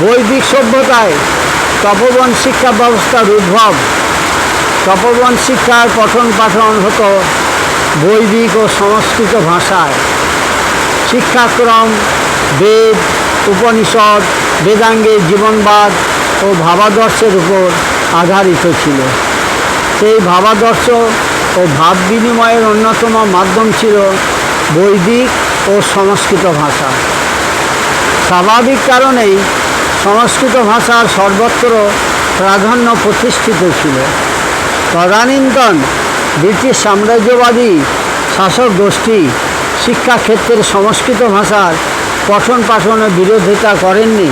বৈদিক সভ্যতায় তপোবন শিক্ষা ব্যবস্থার উদ্ভব তপোবন শিক্ষার পঠন পাঠন হতো বৈদিক ও সংস্কৃত ভাষায়। শিক্ষাক্রম বেদ, উপনিষদ, বেদাঙ্গের জীবনবাদ ও ভাবাদর্শের উপর আধারিত ছিল। সেই ভাবাদর্শ ও ভাব বিনিময়ের অন্যতম মাধ্যম ছিল বৈদিক ও সংস্কৃত ভাষা। স্বাভাবিক কারণেই সংস্কৃত ভাষার সর্বত্র প্রাধান্য প্রতিষ্ঠিত ছিল। তদানীন্তন ব্রিটিশ সাম্রাজ্যবাদী শাসক গোষ্ঠী শিক্ষাক্ষেত্রে সংস্কৃত ভাষার পঠন পাঠনের বিরোধিতা করেননি।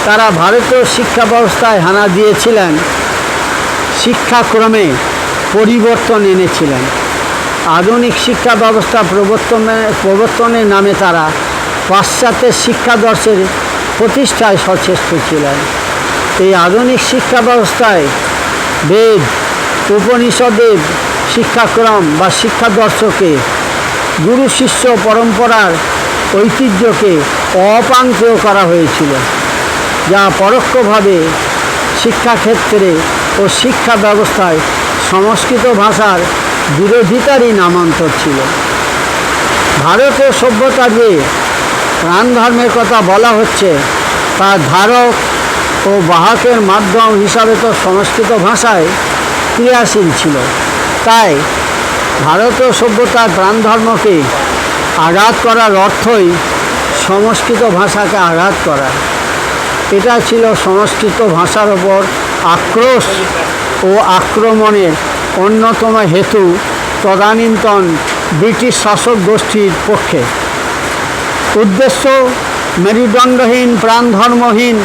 তারা ভারতীয় শিক্ষা ব্যবস্থায় হানা দিয়েছিলেন, শিক্ষাক্রমে পরিবর্তন এনেছিলেন। আধুনিক শিক্ষা ব্যবস্থা প্রবর্তনের নামে তারা পাশ্চাত্যের শিক্ষাদর্শের প্রতিষ্ঠায় সচেষ্ট ছিলেন। এই আধুনিক শিক্ষা ব্যবস্থায় বেদ, উপনিষদের শিক্ষাক্রম বা শিক্ষাদর্শকে, গুরু শিষ্য পরম্পরার ঐতিহ্যকে অপাঙ্ক্তেয় করা হয়েছিল, যা পরোক্ষভাবে শিক্ষাক্ষেত্রে ও শিক্ষা ব্যবস্থায় সংস্কৃত ভাষার বিরোধিতারই নামান্তর ছিল। ভারতীয় সভ্যতার যে প্রাণ ধর্মের কথা বলা হচ্ছে, তার ধারক ও বাহকের মাধ্যম হিসাবে তো সংস্কৃত ভাষায় ক্রিয়াশীল ছিল। তাই ভারতীয় সভ্যতার প্রাণ ধর্মকে আঘাত করার অর্থই সংস্কৃত ভাষাকে আঘাত করা। এটা ছিল সংস্কৃত ভাষার ওপর আক্রোশ ও আক্রমণের অন্যতম হেতু তদানীন্তন ব্রিটিশ শাসক গোষ্ঠীর পক্ষে। উদ্দেশ্য মেরুদণ্ডহীন, প্রাণধর্মহীন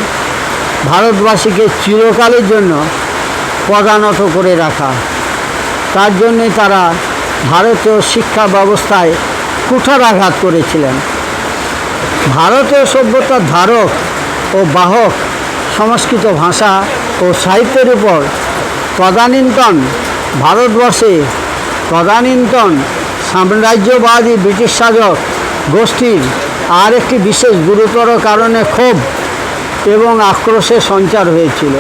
ভারতবাসীকে চিরকালের জন্য পদানত করে রাখা। তার জন্যে তারা ভারতীয় শিক্ষা ব্যবস্থায় কুঠারাঘাত করেছিলেন। ভারতীয় সভ্যতার ধারক ও বাহক সংস্কৃত ভাষা ও সাহিত্যের উপর তদানীন্তন ভারতবর্ষে তদানীন্তন সাম্রাজ্যবাদী ব্রিটিশ শাসক গোষ্ঠীর আর একটি বিশেষ গুরুতর কারণে ক্ষোভ এবং আক্রোশের সঞ্চার হয়েছিল।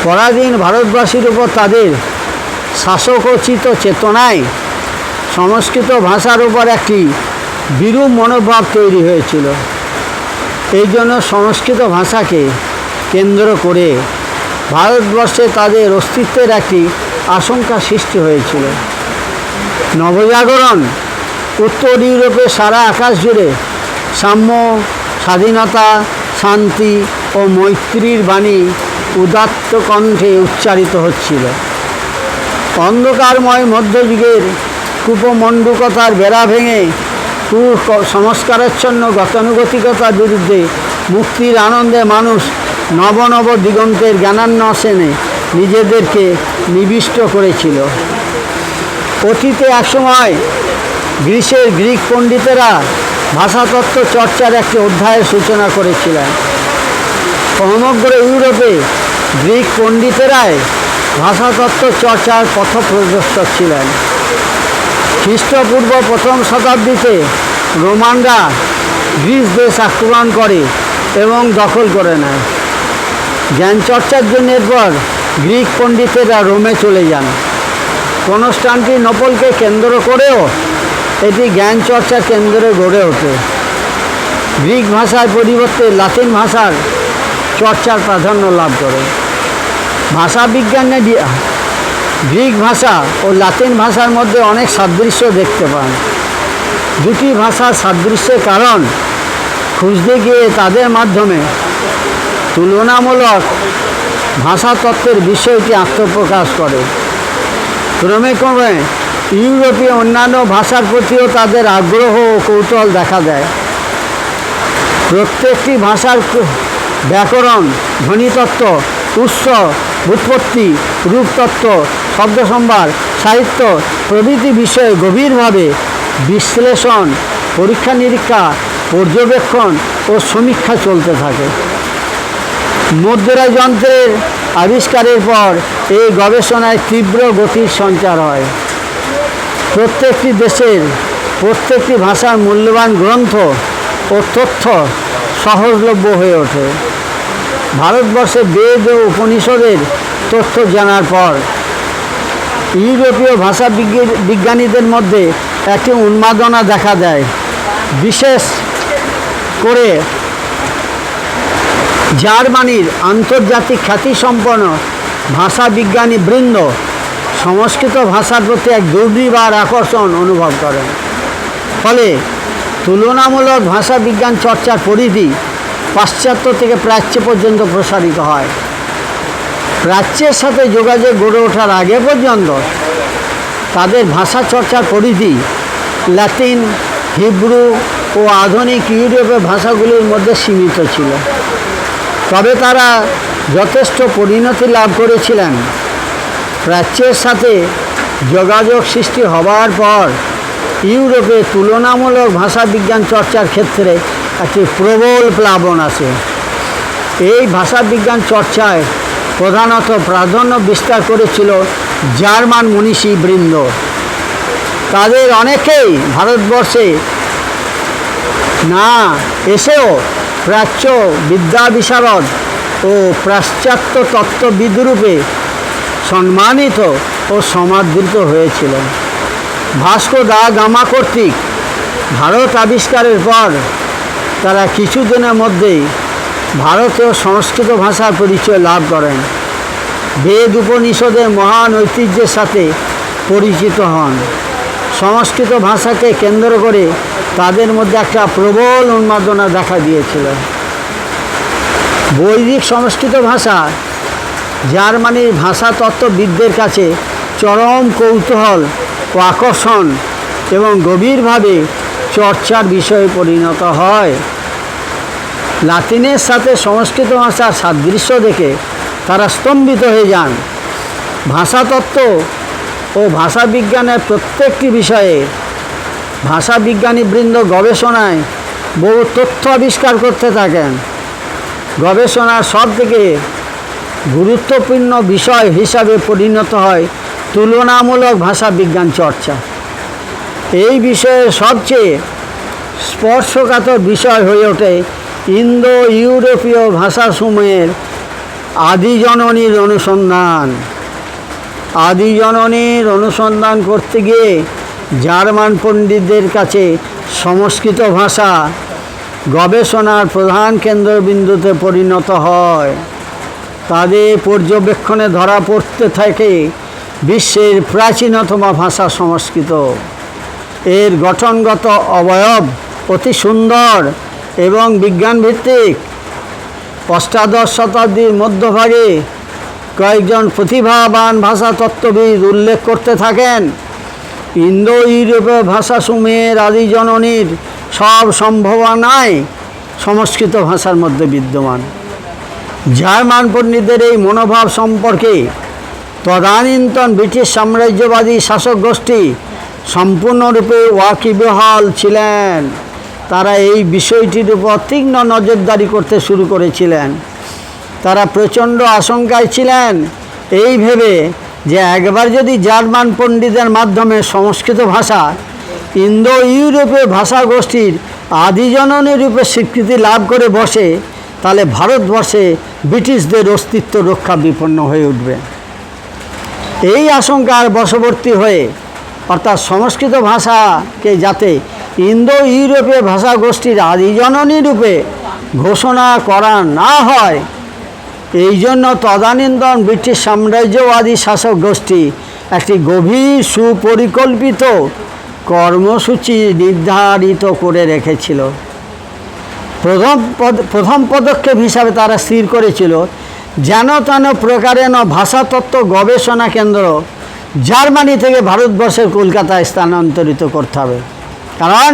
পরাধীন ভারতবাসীর উপর তাদের শাসকোচিত চেতনায় সংস্কৃত ভাষার উপর একটি বিরূপ মনোভাব তৈরি হয়েছিল। এই জন্য সংস্কৃত ভাষাকে কেন্দ্র করে ভারতবর্ষে তাদের অস্তিত্বের একটি আশঙ্কা সৃষ্টি হয়েছিল। নবজাগরণ উত্তর ইউরোপে সারা আকাশ জুড়ে সাম্য, স্বাধীনতা, শান্তি ও মৈত্রীর বাণী উদাত্ত কণ্ঠে উচ্চারিত হচ্ছিল। অন্ধকারময় মধ্যযুগের কূপমণ্ডূকতার বেড়া ভেঙে সংস্কারাচ্ছন্ন গতানুগতিকতার বিরুদ্ধে মুক্তির আনন্দে মানুষ নব নব দিগন্তের জ্ঞানান্বেষণে নিজেদেরকে নিবিষ্ট করেছিল। অতীতে একসময় গ্রিসের গ্রিক পণ্ডিতেরা ভাষাতত্ত্ব চর্চার একটি অধ্যায়ের সূচনা করেছিলেন। সমগ্র ইউরোপে গ্রিক পণ্ডিতেরাই ভাষাতত্ত্ব চর্চার পথপ্রদর্শক ছিলেন। খ্রিস্টপূর্ব প্রথম শতাব্দীতে রোমানরা গ্রিস দেশ আক্রমণ করে এবং দখল করে নেয়। জ্ঞান চর্চার জন্য এরপর গ্রিক পণ্ডিতেরা রোমে চলে যান। কনস্টান্টিনোপলকে কেন্দ্র করেও এটি জ্ঞান চর্চার কেন্দ্রে গড়ে ওঠে। গ্রিক ভাষার পরিবর্তে লাতিন ভাষার চর্চার প্রাধান্য লাভ করে। ভাষাবিজ্ঞানে গ্রিক ভাষা ও লাতিন ভাষার মধ্যে অনেক সাদৃশ্য দেখতে পান। দুটি ভাষার সাদৃশ্যের কারণ খুঁজতে গিয়ে তাদের মাধ্যমে তুলনামূলক ভাষাতত্ত্বের বিষয়টি আত্মপ্রকাশ করে। ক্রমে ক্রমে ইউরোপীয় অন্যান্য ভাষার প্রতিও তাদের আগ্রহ ও কৌতূহল দেখা দেয়। প্রত্যেকটি ভাষার ব্যাকরণ, ধ্বনিতত্ত্ব, উৎস, ব্যুৎপত্তি, রূপতত্ত্ব, শব্দসম্ভার, সাহিত্য প্রভৃতি বিষয়ে গভীরভাবে বিশ্লেষণ, পরীক্ষা নিরীক্ষা, পর্যবেক্ষণ ও সমীক্ষা চলতে থাকে। মুদ্রা যন্ত্রের আবিষ্কারের পর এই গবেষণায় তীব্র গতির সঞ্চার হয়। প্রত্যেকটি দেশের প্রত্যেকটি ভাষার মূল্যবান গ্রন্থ ও তথ্য সহজলভ্য হয়ে ওঠে। ভারতবর্ষে বেদ ও উপনিষদের তথ্য জানার পর ইউরোপীয় ভাষা বিজ্ঞানীদের মধ্যে একটি উন্মাদনা দেখা দেয়। বিশেষ করে জার্মানির আন্তর্জাতিক খ্যাতিসম্পন্ন ভাষা বিজ্ঞানী বৃন্দ সংস্কৃত ভাষার প্রতি এক দুর্বিবার আকর্ষণ অনুভব করেন। ফলে তুলনামূলক ভাষা বিজ্ঞান চর্চার পরিধি পাশ্চাত্য থেকে প্রাচ্য পর্যন্ত প্রসারিত হয়। প্রাচ্যের সাথে যোগাযোগ গড়ে ওঠার আগে পর্যন্ত তাদের ভাষা চর্চার পরিধি ল্যাটিন, হিব্রু ও আধুনিক ইউরোপীয় ভাষাগুলির মধ্যে সীমিত ছিল। তবে তারা যথেষ্ট পরিণতি লাভ করেছিলেন। প্রাচ্যের সাথে যোগাযোগ সৃষ্টি হবার পর ইউরোপে তুলনামূলক ভাষা বিজ্ঞান চর্চার ক্ষেত্রে একটি প্রবল প্লাবন আসে। এই ভাষা বিজ্ঞান চর্চায় প্রধানত প্রাধান্য বিস্তার করেছিল জার্মান মনীষী বৃন্দ। তাদের অনেকেই ভারতবর্ষে না এসেও প্রাচ্য বিদ্যা বিশারদ ও পাশ্চাত্য তত্ত্ববিদরূপে সম্মানিত ও সমাদৃত হয়েছিলেন। ভাস্কো দা গামা কর্তৃক ভারত আবিষ্কারের পর তারা কিছুদিনের মধ্যেই ভারতীয় সংস্কৃত ভাষার পরিচয় লাভ করেন। বেদ উপনিষদের মহান ঐতিহ্যের সাথে পরিচিত হন। সংস্কৃত ভাষাকে কেন্দ্র করে তাদের মধ্যে একটা প্রবল উন্মাদনা দেখা দিয়েছিল। বৈদিক সংস্কৃত ভাষা জার্মানির ভাষাতত্ত্ববিদদের কাছে চরম কৌতূহল ও আকর্ষণ এবং গভীরভাবে চর্চার বিষয়ে পরিণত হয়। লাতিনের সাথে সংস্কৃত ভাষার সাদৃশ্য দেখে তারা স্তম্ভিত হয়ে যান। ভাষাতত্ত্ব ও ভাষাবিজ্ঞানের প্রত্যেকটি বিষয়ে ভাষাবিজ্ঞানীবৃন্দ গবেষণায় বহু তথ্য আবিষ্কার করতে থাকেন। গবেষণার সবথেকে গুরুত্বপূর্ণ বিষয় হিসাবে পরিণত হয় তুলনামূলক ভাষা বিজ্ঞান চর্চা। এই বিষয়ে সবচেয়ে স্পর্শকাতর বিষয় হয়ে ওঠে ইন্দো ইউরোপীয় ভাষাসমূহের আদিজননীর অনুসন্ধান। আদিজননীর অনুসন্ধান করতে গিয়ে জার্মান পণ্ডিতদের কাছে সংস্কৃত ভাষা গবেষণার প্রধান কেন্দ্রবিন্দুতে পরিণত হয়। তাদের পর্যবেক্ষণে ধরা পড়তে থাকে বিশ্বের প্রাচীনতম ভাষা সংস্কৃত। এর গঠনগত অবয়ব অতি সুন্দর এবং বিজ্ঞানভিত্তিক। অষ্টাদশ শতাব্দীর মধ্যভাগে কয়েকজন প্রতিভাবান ভাষাতত্ত্ববিদ উল্লেখ করতে থাকেন ইন্দো ইউরোপীয় ভাষাসমূহের আদিজননীর সব সম্ভাবনাই সংস্কৃত ভাষার মধ্যে বিদ্যমান। জার্মান পণ্ডিতদের এই মনোভাব সম্পর্কে তদানীন্তন ব্রিটিশ সাম্রাজ্যবাদী শাসক গোষ্ঠী সম্পূর্ণরূপে ওয়াকিবহাল ছিলেন। তারা এই বিষয়টির উপর তীক্ষ্ণ নজরদারি করতে শুরু করেছিলেন। তারা প্রচণ্ড আশঙ্কায় ছিলেন এই ভেবে যে একবার যদি জার্মান পণ্ডিতের মাধ্যমে সংস্কৃত ভাষা ইন্দো ইউরোপীয় ভাষা গোষ্ঠীর আদিজননী রূপে স্বীকৃতি লাভ করে বসে, তাহলে ভারতবর্ষে ব্রিটিশদের অস্তিত্ব রক্ষা বিপন্ন হয়ে উঠবে। এই আশঙ্কার বশবর্তী হয়ে অর্থাৎ সংস্কৃত ভাষাকে যাতে ইন্দো ইউরোপীয় ভাষা গোষ্ঠীর আদিজননী রূপে ঘোষণা করা না হয়, এই জন্য তদানীন্তন ব্রিটিশ সাম্রাজ্যবাদী শাসক গোষ্ঠী একটি গভীর সুপরিকল্পিত কর্মসূচি নির্ধারিত করে রেখেছিল। প্রথম পদক্ষেপ হিসাবে তারা স্থির করেছিল যেন তেন প্রকারেণ ভাষাতত্ত্ব গবেষণা কেন্দ্র জার্মানি থেকে ভারতবর্ষের কলকাতায় স্থানান্তরিত করতে হবে। কারণ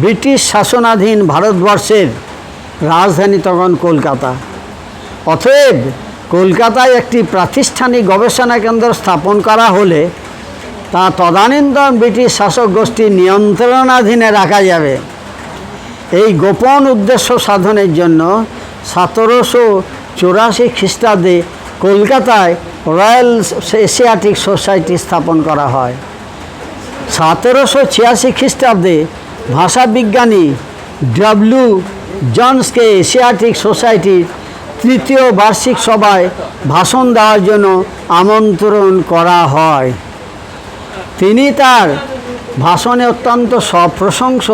ব্রিটিশ শাসনাধীন ভারতবর্ষের রাজধানী তখন কলকাতা। অতএব কলকাতায় একটি প্রাতিষ্ঠানিক গবেষণা কেন্দ্র স্থাপন করা হলে তা তদানীন্তন ব্রিটিশ শাসক গোষ্ঠীর নিয়ন্ত্রণাধীনে রাখা যাবে। এই গোপন উদ্দেশ্য সাধনের জন্য 1784 খ্রিস্টাব্দে কলকাতায় রয়্যাল এশিয়াটিক সোসাইটি স্থাপন করা হয়। 1786 খ্রিস্টাব্দে ভাষাবিজ্ঞানী ডব্লিউ জন্সকে এশিয়াটিক সোসাইটির তৃতীয় বার্ষিক সভায় ভাষণ দেওয়ার জন্য আমন্ত্রণ করা হয়। তিনি তার ভাষণে অত্যন্ত সপ্রশংস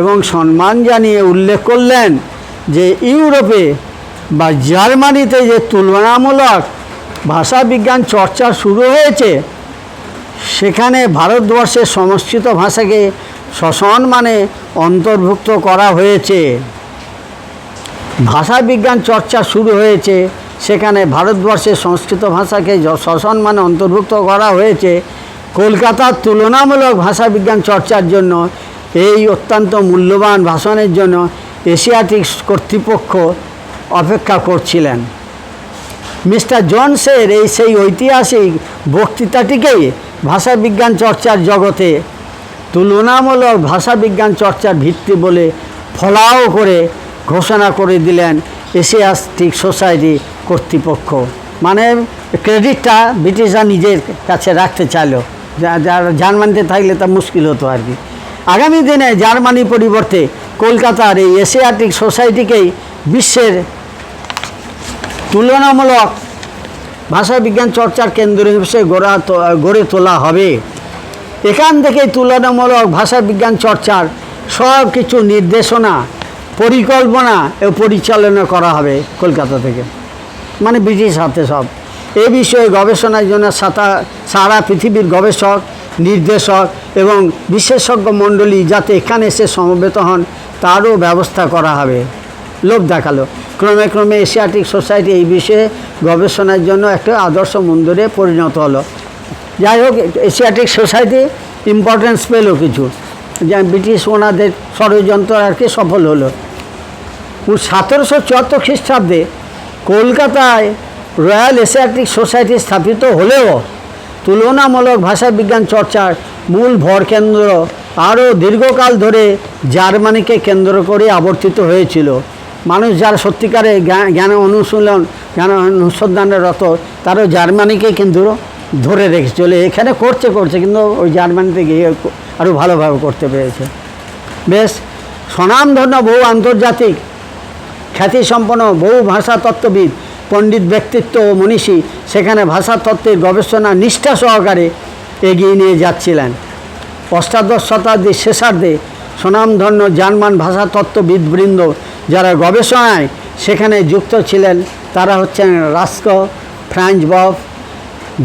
এবং সম্মান জানিয়ে উল্লেখ করলেন যে ইউরোপে বা জার্মানিতে যে তুলনামূলক ভাষাবিজ্ঞান চর্চা শুরু হয়েছে, সেখানে ভারতবর্ষের সংস্কৃত ভাষাকে সসম্মানে অন্তর্ভুক্ত করা হয়েছে। ভাষাবিজ্ঞান চর্চা শুরু হয়েছে, সেখানে ভারতবর্ষের সংস্কৃত ভাষাকে সসম্মানে অন্তর্ভুক্ত করা হয়েছে। কলকাতার তুলনামূলক ভাষাবিজ্ঞান চর্চার জন্য, এই অত্যন্ত মূল্যবান ভাষণের জন্য এশিয়াটিক কর্তৃপক্ষ অপেক্ষা করছিলেন। মিস্টার জোন্সের সেই ঐতিহাসিক বক্তৃতাটিকেই ভাষাবিজ্ঞান চর্চার জগতে তুলনামূলক ভাষাবিজ্ঞান চর্চার ভিত্তি বলে ফলাও করে ঘোষণা করে দিলেন এশিয়াটিক সোসাইটি কর্তৃপক্ষ। মানে ক্রেডিটটা ব্রিটিশরা নিজের কাছে রাখতে চাইল, জার্মানিতে থাকলে তা মুশকিল হতো আর কি। আগামী দিনে জার্মানি পরিবর্তে কলকাতার এই এশিয়াটিক সোসাইটিকেই বিশ্বের তুলনামূলক ভাষাবিজ্ঞান চর্চার কেন্দ্র হিসেবে গড়ে তোলা হবে। এখান থেকেই তুলনামূলক ভাষাবিজ্ঞান চর্চার সব কিছু নির্দেশনা, পরিকল্পনা ও পরিচালনা করা হবে কলকাতা থেকে, মানে ব্রিটিশ হাতে সব। এ বিষয়ে গবেষণার জন্য সারা পৃথিবীর গবেষক, নির্দেশক এবং বিশেষজ্ঞ মণ্ডলী যাতে এখানে এসে সমবেত হন তারও ব্যবস্থা করা হবে। লোভ দেখালো। ক্রমে ক্রমে এশিয়াটিক সোসাইটি এই বিষয়ে গবেষণার জন্য একটা আদর্শ মন্দিরে পরিণত হলো। যাই হোক, এশিয়াটিক সোসাইটি ইম্পর্টেন্স পেল কিছু, যা ব্রিটিশ ওনাদের ষড়যন্ত্র আর কি সফল হলো। 1774 খ্রিস্টাব্দে কলকাতায় রয়্যাল এশিয়াটিক সোসাইটি স্থাপিত হলেও তুলনামূলক ভাষাবিজ্ঞান চর্চার মূল ভরকেন্দ্র আরও দীর্ঘকাল ধরে জার্মানিকে কেন্দ্র করে আবর্তিত হয়েছিল। মানুষ যারা সত্যিকারে জ্ঞান অনুসন্ধানের রত, তারও জার্মানিকে কিন্তু ধরে রেখে চলে এখানে করছে কিন্তু ওই জার্মানিতে গিয়ে আরও ভালোভাবে করতে পেরেছে। বেশ স্বনামধন্য বহু আন্তর্জাতিক খ্যাতিসম্পন্ন বহু ভাষাতত্ত্ববিদ, পণ্ডিত ব্যক্তিত্ব ও মনীষী সেখানে ভাষাতত্ত্বের গবেষণা নিষ্ঠা সহকারে এগিয়ে নিয়ে যাচ্ছিলেন। অষ্টাদশ শতাব্দীর শেষার্ধে স্বনামধন্য জার্মান ভাষাতত্ত্ববিদবৃন্দ যারা গবেষণায় সেখানে যুক্ত ছিলেন তারা হচ্ছেন রাস্কো, ফ্রাঞ্জ বফ,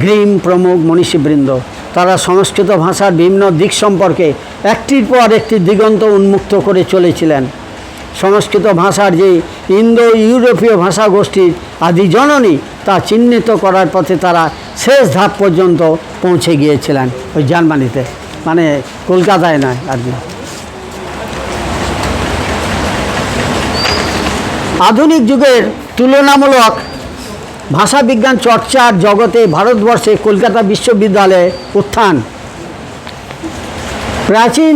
গ্রিম প্রমুখ মনীষীবৃন্দ। তারা সংস্কৃত ভাষার বিভিন্ন দিক সম্পর্কে একটির পর একটি দিগন্ত উন্মুক্ত করে চলেছিলেন। সংস্কৃত ভাষার যে ইন্দো ইউরোপীয় ভাষা গোষ্ঠীর আদি জননী তা চিহ্নিত করার পথে তারা শেষ ধাপ পর্যন্ত পৌঁছে গিয়েছিলেন ওই জার্মানিতে, মানে কলকাতায় নয় আর কি। আধুনিক যুগের তুলনামূলক ভাষাবিজ্ঞান চর্চার জগতে ভারতবর্ষে কলকাতা বিশ্ববিদ্যালয়ের উত্থান প্রাচীন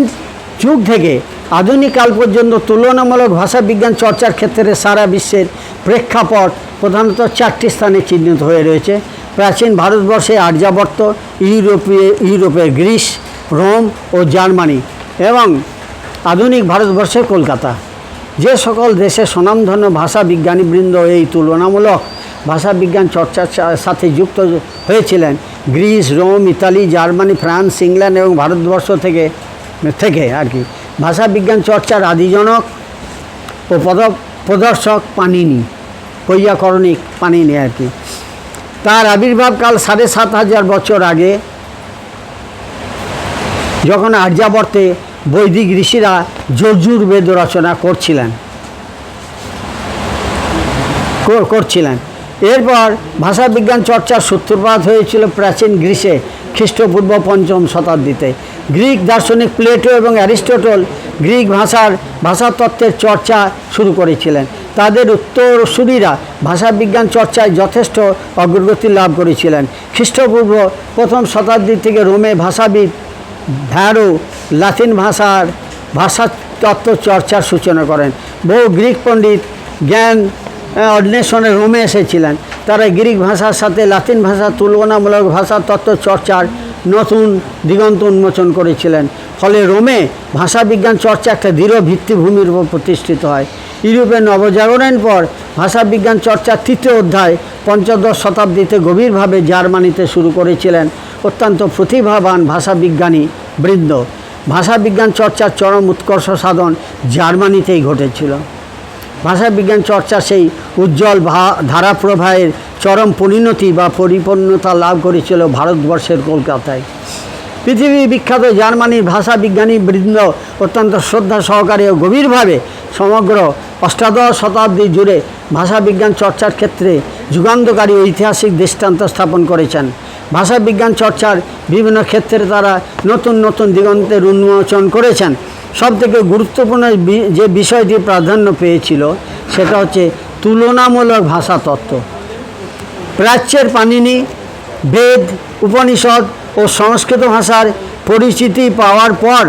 যুগ থেকে আধুনিক কাল পর্যন্ত তুলনামূলক ভাষাবিজ্ঞান চর্চার ক্ষেত্রে সারা বিশ্বের প্রেক্ষাপট প্রধানত 4টি স্থানে চিহ্নিত হয়ে রয়েছে। প্রাচীন ভারতবর্ষে আর্যাবর্ত, ইউরোপের গ্রিস, রোম ও জার্মানি এবং আধুনিক ভারতবর্ষের কলকাতা। যে সকল দেশে স্বনামধন্য ভাষাবিজ্ঞানীবৃন্দ এই তুলনামূলক ভাষাবিজ্ঞান চর্চার সাথে যুক্ত হয়েছিলেন, Greece, Rome, Italy, Germany, France, England এবং ভারতবর্ষ থেকে আর কি ভাষাবিজ্ঞান চর্চার আদিজনক ও প্রদর্শক পাণিনি, বৈয়াকরণিক পাণিনি আর কি। তার আবির্ভাবকাল 7500 বছর আগে, যখন আর্যাবর্তে বৈদিক ঋষিরা যজুর্বেদ রচনা করছিলেন। এরপর ভাষাবিজ্ঞান চর্চার সূত্রপাত হয়েছিল প্রাচীন গ্রিসে খ্রিস্টপূর্ব 5ম শতাব্দীতে। গ্রিক দার্শনিক প্লেটো এবং অ্যারিস্টটল গ্রিক ভাষাতত্ত্বের চর্চা শুরু করেছিলেন। তাদের উত্তরসূরিরা ভাষাবিজ্ঞান চর্চায় যথেষ্ট অগ্রগতি লাভ করেছিলেন। খ্রিস্টপূর্ব 1ম শতাব্দী থেকে রোমে ভাষাবিদ ভ্যারো লাতিন ভাষাতত্ত্ব চর্চার সূচনা করেন। বহু গ্রিক পণ্ডিত জ্ঞান অন্বেষণে রোমে এসেছিলেন। তারা গ্রিক ভাষার সাথে লাতিন ভাষার তুলনামূলক ভাষাতত্ত্ব চর্চার নতুন দিগন্ত উন্মোচন করেছিলেন। ফলে রোমে ভাষাবিজ্ঞান চর্চা একটা দৃঢ় ভিত্তিভূমির উপর প্রতিষ্ঠিত হয়। ইউরোপের নবজাগরণের পর ভাষাবিজ্ঞান চর্চার তৃতীয় অধ্যায় পঞ্চদশ শতাব্দীতে গভীরভাবে জার্মানিতে শুরু করেছিলেন অত্যন্ত প্রতিভাবান ভাষাবিজ্ঞানী বৃন্দ। ভাষাবিজ্ঞান চর্চার চরম উৎকর্ষ সাধন জার্মানিতেই ঘটেছিল। ভাষাবিজ্ঞান চর্চা সেই উজ্জ্বল ধারাপ্রবাহের চরম পরিণতি বা পরিপূর্ণতা লাভ করেছিল ভারতবর্ষের কলকাতায়। পৃথিবী বিখ্যাত জার্মানির ভাষাবিজ্ঞানী বৃন্দ অত্যন্ত শ্রদ্ধা সহকারে ও গভীরভাবে সমগ্র অষ্টাদশ শতাব্দী জুড়ে ভাষাবিজ্ঞান চর্চার ক্ষেত্রে যুগান্তকারী ঐতিহাসিক দৃষ্টান্ত স্থাপন করেছেন। ভাষাবিজ্ঞান চর্চার বিভিন্ন ক্ষেত্রে তারা নতুন নতুন দিগন্তের উন্মোচন করেছেন। সবথেকে গুরুত্বপূর্ণ যে বিষয়টি প্রাধান্য পেয়েছিল সেটা হচ্ছে তুলনামূলক ভাষাতত্ত্ব। প্রাচ্যের পাণিনি, বেদ, উপনিষদ ও সংস্কৃত ভাষার পরিচিতি পাওয়ার পর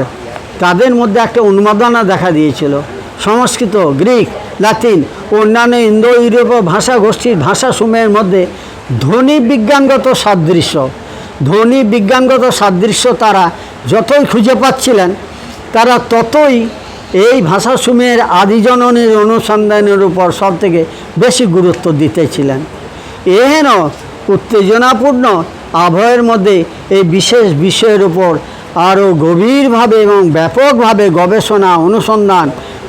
তাদের মধ্যে একটা উন্মাদনা দেখা দিয়েছিল। সংস্কৃত, গ্রিক, লাতিন ও অন্যান্য ইন্দো ইউরোপীয় ভাষা গোষ্ঠীর ভাষাসমূহের মধ্যে ধ্বনি বিজ্ঞানগত সাদৃশ্য তারা যতই খুঁজে পাচ্ছিলেন, তারা ততই এই ভাষাসমূহের আদিজননীর অনুসন্ধানের উপর সবথেকে বেশি গুরুত্ব দিতেছিলেন। এহেন উত্তেজনাপূর্ণ আবহের মধ্যে এই বিশেষ বিষয়ের উপর আরও গভীরভাবে এবং ব্যাপকভাবে গবেষণা, অনুসন্ধান,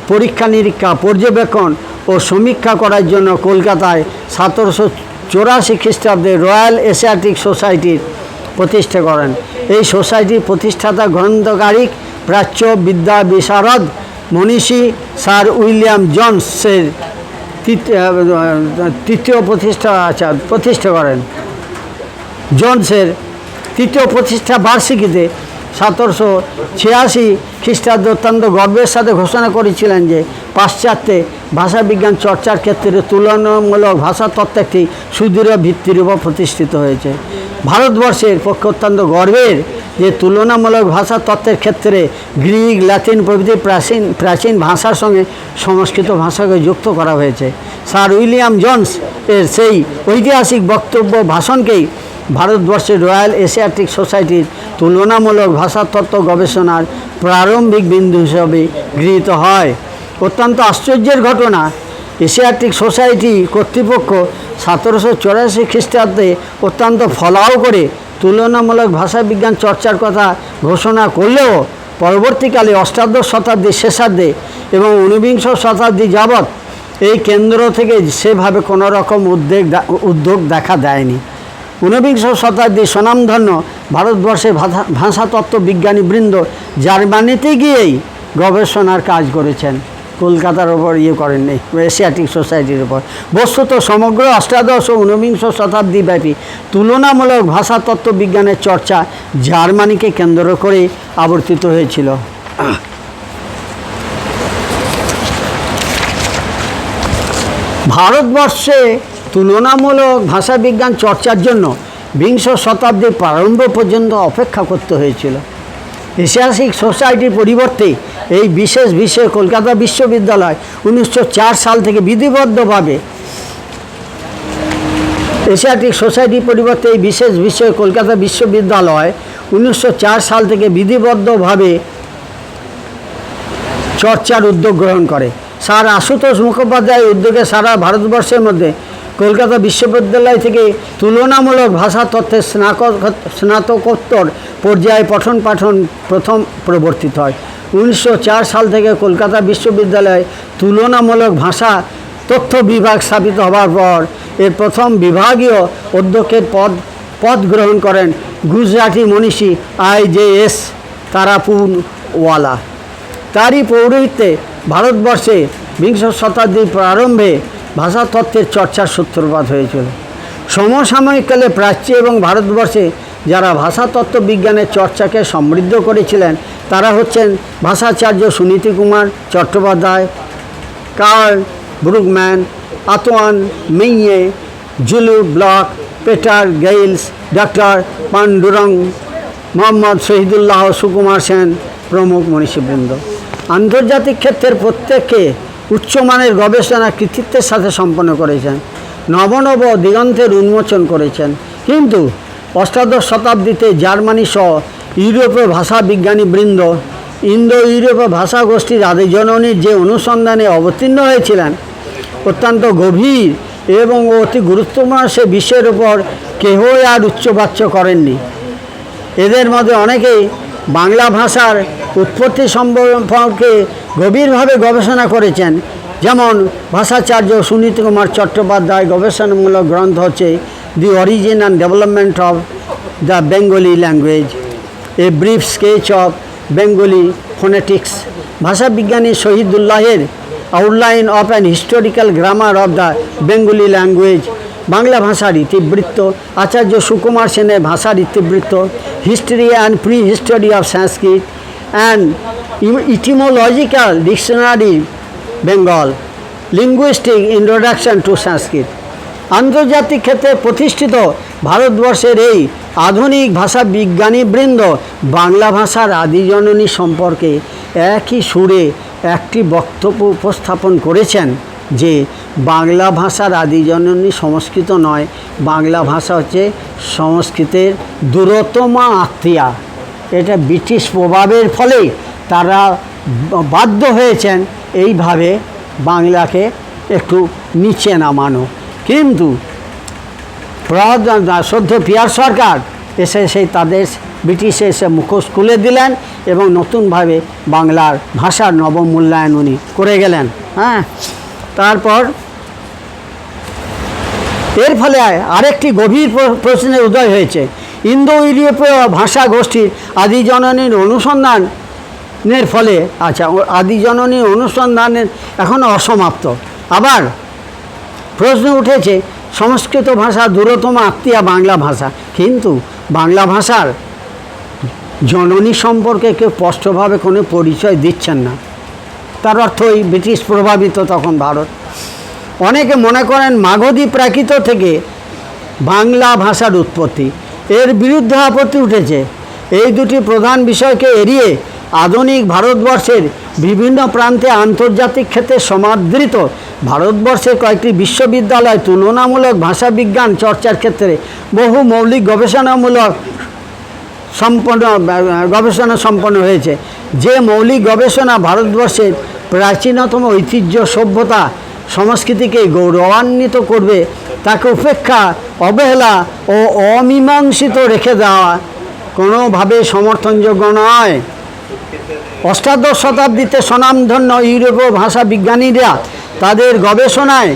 পরীক্ষা নিরীক্ষা, পর্যবেক্ষণ ও সমীক্ষা করার জন্য কলকাতায় 1784 খ্রিস্টাব্দে রয়্যাল এশিয়াটিক সোসাইটির প্রতিষ্ঠা করেন। এই সোসাইটির প্রতিষ্ঠাতা গ্রন্থকারিক প্রাচ্য বিদ্যা বিশারদ মনীষী স্যার উইলিয়াম জোন্সের প্রতিষ্ঠা করেন। জোন্সের তৃতীয় প্রতিষ্ঠা বার্ষিকীতে 1786 খ্রিস্টাব্দে অত্যন্ত গর্বের সাথে ঘোষণা করেছিলেন যে পাশ্চাত্যে ভাষাবিজ্ঞান চর্চার ক্ষেত্রে তুলনামূলক ভাষাতত্ত্ব একটি সুদৃঢ় ভিত্তির উপর প্রতিষ্ঠিত হয়েছে। ভারতবর্ষের পক্ষে অত্যন্ত গর্বের যে তুলনামূলক ভাষাতত্ত্বের ক্ষেত্রে গ্রিক, লাতিন প্রভৃতি প্রাচীন ভাষার সঙ্গে সংস্কৃত ভাষাকে যুক্ত করা হয়েছে। স্যার উইলিয়াম জোন্স এর সেই ঐতিহাসিক বক্তব্য ভাষণকেই ভারতবর্ষের রয়্যাল এশিয়াটিক সোসাইটির তুলনামূলক ভাষাতত্ত্ব গবেষণার প্রারম্ভিক বিন্দু হিসাবে গৃহীত হয়। অত্যন্ত আশ্চর্যের ঘটনা, এশিয়াটিক সোসাইটি কর্তৃপক্ষ 1784 খ্রিস্টাব্দে অত্যন্ত ফলাও করে তুলনামূলক ভাষাবিজ্ঞান চর্চার কথা ঘোষণা করলেও পরবর্তীকালে অষ্টাদশ শতাব্দীর শেষার্ধে এবং ঊনবিংশ শতাব্দী যাবৎ এই কেন্দ্র থেকে সেভাবে কোনো রকম উদ্যোগ দেখা দেয়নি। ঊনবিংশ শতাব্দীর স্বনামধন্য ভারতবর্ষের ভাষাতত্ত্ব বিজ্ঞানীবৃন্দ জার্মানিতে গিয়েই গবেষণার কাজ করেছেন, কলকাতার ওপর করেননি, এশিয়াটিক সোসাইটির ওপর। বস্তুত সমগ্র অষ্টাদশ ও ঊনবিংশ শতাব্দী ব্যাপী তুলনামূলক ভাষাতত্ত্ব বিজ্ঞানের চর্চা জার্মানিকে কেন্দ্র করে আবর্তিত হয়েছিল। ভারতবর্ষে তুলনামূলক ভাষাবিজ্ঞান চর্চার জন্য বিংশ শতাব্দীর প্রারম্ভ পর্যন্ত অপেক্ষা করতে হয়েছিল। এশিয়াটিক সোসাইটির পরিবর্তে এই বিশেষ বিষয়ে কলকাতা বিশ্ববিদ্যালয় 1904 সাল থেকে বিধিবদ্ধভাবে এশিয়াটিক সোসাইটির পরিবর্তে এই বিশেষ বিষয়ে কলকাতা বিশ্ববিদ্যালয় 1904 সাল থেকে বিধিবদ্ধভাবে চর্চার উদ্যোগ গ্রহণ করে। স্যার আশুতোষ মুখোপাধ্যায়ের উদ্যোগে সারা ভারতবর্ষের মধ্যে কলকাতা বিশ্ববিদ্যালয় থেকে তুলনামূলক ভাষাতত্ত্বের স্নাতকোত্তর পর্যায়ে পঠন পাঠন প্রথম প্রবর্তিত হয়। 1904 সাল থেকে কলকাতা বিশ্ববিদ্যালয়ে তুলনামূলক ভাষা তথ্য বিভাগ স্থাপিত হওয়ার পর এর প্রথম বিভাগীয় অধ্যক্ষের পদ গ্রহণ করেন গুজরাটি মনীষী IJS তারাপুরওয়ালা। তারই পৌরোহিত্যে ভারতবর্ষে বিংশ শতাব্দীর প্রারম্ভে ভাষাতত্ত্বের চর্চার সূত্রপাত হয়েছিল। সমসাময়িককালে প্রাচ্যে এবং ভারতবর্ষে যারা ভাষাতত্ত্ব বিজ্ঞানের চর্চাকে সমৃদ্ধ করেছিলেন তারা হচ্ছেন ভাষাচার্য Suniti Kumar Chattopadhyay, Karl Brugmann, Antoine মেইয়ে, Jules Bloch, Peter Giles, doctor Pandurang, Mohammad Shahidullah, Sukumar Sen প্রমুখ মনীষীবৃন্দ। আন্তর্জাতিক ক্ষেত্রের প্রত্যেকে উচ্চমানের গবেষণা কৃতিত্বের সাথে সম্পন্ন করেছেন, নবনব দিগন্তের উন্মোচন করেছেন। কিন্তু অষ্টাদশ শতাব্দীতে জার্মানি সহ ইউরোপীয় ভাষা বিজ্ঞানীবৃন্দ ইন্দো ইউরোপীয় ভাষা গোষ্ঠীর আদি জননীর যে অনুসন্ধানে অবতীর্ণ হয়েছিলেন অত্যন্ত গভীর এবং অতি গুরুত্বপূর্ণ, সে বিষয়ের উপর কেহই আর উচ্চবাচ্য করেননি। এদের মধ্যে অনেকেই বাংলা ভাষার উৎপত্তি সম্পর্কে গভীরভাবে গবেষণা করেছেন, যেমন ভাষাচার্য সুনীত কুমার চট্টোপাধ্যায় গবেষণামূলক গ্রন্থ হচ্ছে the origin and development of the Bengali language, a brief sketch of Bengali phonetics, ভাষাবিজ্ঞানী শহীদুল্লাহের outline of an historical grammar of the Bengali language, Bangla ভাষার ইতিবৃত্ত, আচার্য সুকুমার সেনের ভাষার ইতিবৃত্ত, history and prehistory of Sanskrit and etymological dictionary Bengal, linguistic introduction to Sanskrit. আন্তর্জাতিক ক্ষেত্রে প্রতিষ্ঠিত ভারতবর্ষের এই আধুনিক ভাষা বিজ্ঞানীবৃন্দ বাংলা ভাষার আদি জননী সম্পর্কে একই সুরে একটি বক্তব্য উপস্থাপন করেছেন যে বাংলা ভাষার আদি জননী সংস্কৃত নয়, বাংলা ভাষা হচ্ছে সংস্কৃতের দূরতম আত্মীয়া। এটা ব্রিটিশ প্রভাবের ফলে তারা বাধ্য হয়েছেন এইভাবে বাংলাকে একটু নিচে নামানো, কিন্তু সদ্য পিয়ার সরকার এসে সেই তাদের ব্রিটিশে এসে মুখোশ খুলে দিলেন এবং নতুনভাবে বাংলার ভাষার নবমূল্যায়ন উনি করে গেলেন। হ্যাঁ, তারপর এর ফলে আরেকটি গভীর প্রশ্নের উদয় হয়েছে। ইন্দো ইউরোপীয় ভাষা গোষ্ঠীর আদি জননীর অনুসন্ধানের ফলে, আচ্ছা, আদি জননীর অনুসন্ধানের এখনও অসমাপ্ত। আবার প্রশ্ন উঠেছে সংস্কৃত ভাষা দূরতম আত্মীয়া বাংলা ভাষা, কিন্তু বাংলা ভাষার জননী সম্পর্কে কেউ স্পষ্টভাবে কোনো পরিচয় দিচ্ছেন না। তার অর্থ এই ব্রিটিশ প্রভাবিত তখন ভারত। অনেকে মনে করেন মাগধী প্রাকৃত থেকে বাংলা ভাষার উৎপত্তি। এর বিরুদ্ধে আপত্তি উঠেছে। এই দুটি প্রধান বিষয়কে এড়িয়ে আধুনিক ভারতবর্ষের বিভিন্ন প্রান্তে আন্তর্জাতিক ক্ষেত্রে সমাদৃত ভারতবর্ষের কয়েকটি বিশ্ববিদ্যালয় তুলনামূলক ভাষাবিজ্ঞান চর্চার ক্ষেত্রে বহু মৌলিক গবেষণা সম্পন্ন হয়েছে। যে মৌলিক গবেষণা ভারতবর্ষের প্রাচীনতম ঐতিহ্য, সভ্যতা, সংস্কৃতিকে গৌরবান্বিত করবে তাকে উপেক্ষা, অবহেলা ও অমীমাংসিত রেখে দেওয়া কোনোভাবে সমর্থনযোগ্য নয়। অষ্টাদশ শতাব্দীতে স্বনামধন্য ইউরোপীয় ভাষা বিজ্ঞানীরা তাদের গবেষণায়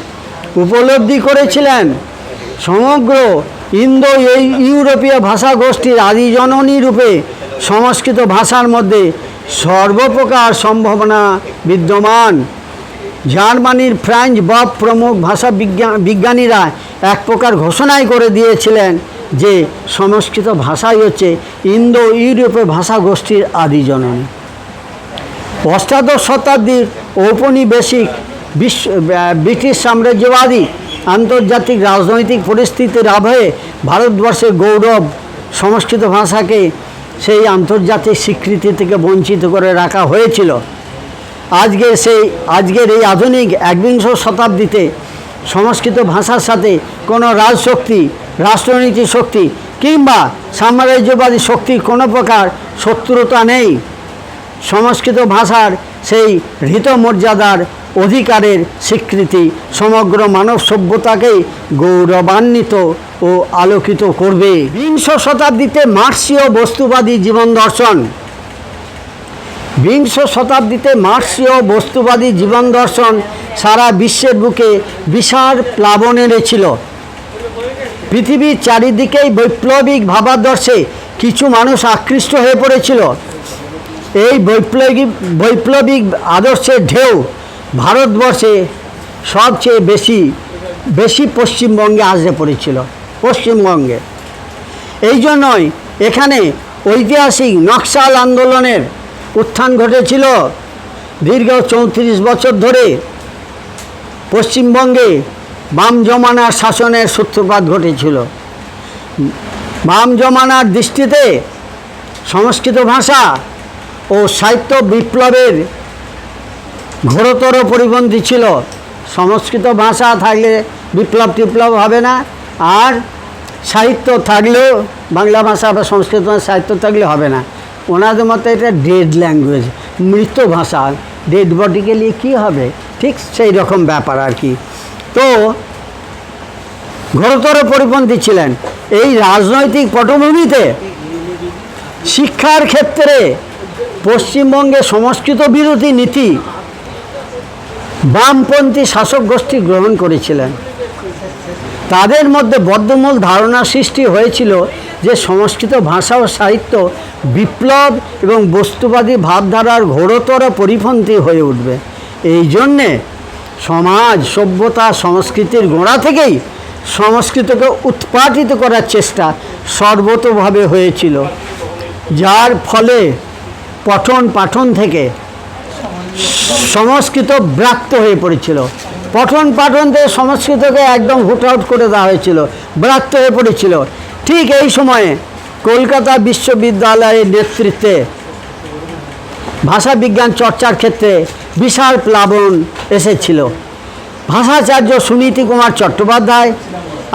উপলব্ধি করেছিলেন সমগ্র ইন্দো ইউরোপীয় ভাষা গোষ্ঠীর আদি জননী রূপে সংস্কৃত ভাষার মধ্যে সর্বপ্রকার সম্ভাবনা বিদ্যমান। জার্মানির ফ্রান্স বব প্রমুখ ভাষা বিজ্ঞানীরা এক প্রকার ঘোষণাই করে দিয়েছিলেন যে সংস্কৃত ভাষাই হচ্ছে ইন্দো ইউরোপীয় ভাষা গোষ্ঠীর আদি জননী। অষ্টাদশ শতাব্দীর ঔপনিবেশিক ব্রিটিশ সাম্রাজ্যবাদী আন্তর্জাতিক রাজনৈতিক পরিস্থিতির আবহে ভারতবর্ষের গৌরব সংস্কৃত ভাষাকে সেই আন্তর্জাতিক স্বীকৃতি থেকে বঞ্চিত করে রাখা হয়েছিল। আজকের এই আধুনিক একবিংশ শতাব্দীতে সংস্কৃত ভাষার সাথে কোনো রাজশক্তি, রাষ্ট্রনীতি শক্তি কিংবা সাম্রাজ্যবাদী শক্তির কোনো প্রকার শত্রুতা নেই। সংস্কৃত ভাষার সেই হৃতমর্যাদার অধিকারের স্বীকৃতি সমগ্র মানব সভ্যতাকেই গৌরবান্বিত ও আলোকিত করবে। বিংশ শতাব্দীতে মার্ক্সীয় বস্তুবাদী জীবন দর্শন। বিংশ শতাব্দীতে মার্ক্সীয় বস্তুবাদী জীবন দর্শন সারা বিশ্বের বুকে বিশাল প্লাবন এনেছিল। পৃথিবীর চারিদিকেই বৈপ্লবিক ভাবাদর্শে কিছু মানুষ আকৃষ্ট হয়ে পড়েছিল। এই বৈপ্লবিক আদর্শের ঢেউ ভারতবর্ষে সবচেয়ে বেশি পশ্চিমবঙ্গে আসে পড়েছিল। পশ্চিমবঙ্গে এই জন্যই এখানে ঐতিহাসিক নকশাল আন্দোলনের উত্থান ঘটেছিল। দীর্ঘ 34 বছর ধরে পশ্চিমবঙ্গে বাম জমানার শাসনের সূত্রপাত ঘটেছিল। বাম জমানার দৃষ্টিতে সংস্কৃত ভাষা ও সাহিত্য বিপ্লবের ঘোরতর পরিপন্থী ছিল। সংস্কৃত ভাষা থাকলে বিপ্লব হবে না, আর সাহিত্য থাকলেও বাংলা ভাষা বা সংস্কৃত সাহিত্য থাকলে হবে না। ওনাদের মতে এটা ডেড ল্যাঙ্গুয়েজ, মৃত ভাষা। ডেড বডিকে নিয়ে কী হবে, ঠিক সেই রকম ব্যাপার আর কি। তো ঘোরতর পরিপন্থী ছিলেন। এই রাজনৈতিক পটভূমিতে শিক্ষার ক্ষেত্রে পশ্চিমবঙ্গে সংস্কৃত বিরোধী নীতি বামপন্থী শাসক গোষ্ঠী গ্রহণ করেছিলেন। তাদের মধ্যে বদ্ধমূল ধারণা সৃষ্টি হয়েছিল যে সংস্কৃত ভাষা ও সাহিত্য বিপ্লব এবং বস্তুবাদী ভাবধারার ঘোরতর পরিপন্থী হয়ে উঠবে। এই জন্যে সমাজ, সভ্যতা, সংস্কৃতির গোড়া থেকেই সংস্কৃতকে উৎপাটিত করার চেষ্টা সর্বতোভাবে হয়েছিল, যার ফলে পঠন পাঠন থেকে সংস্কৃত ব্রাক্ত হয়ে পড়েছিল। পঠন পাঠন থেকে সংস্কৃতকে একদম হুট আউট করে দেওয়া হয়েছিল, ব্রাক্ত হয়ে পড়েছিল। ঠিক এই সময়ে কলকাতা বিশ্ববিদ্যালয়ের নেতৃত্বে ভাষা বিজ্ঞান চর্চার ক্ষেত্রে বিশাল প্লাবন এসেছিল। ভাষাচার্য সুনীতি কুমার চট্টোপাধ্যায়,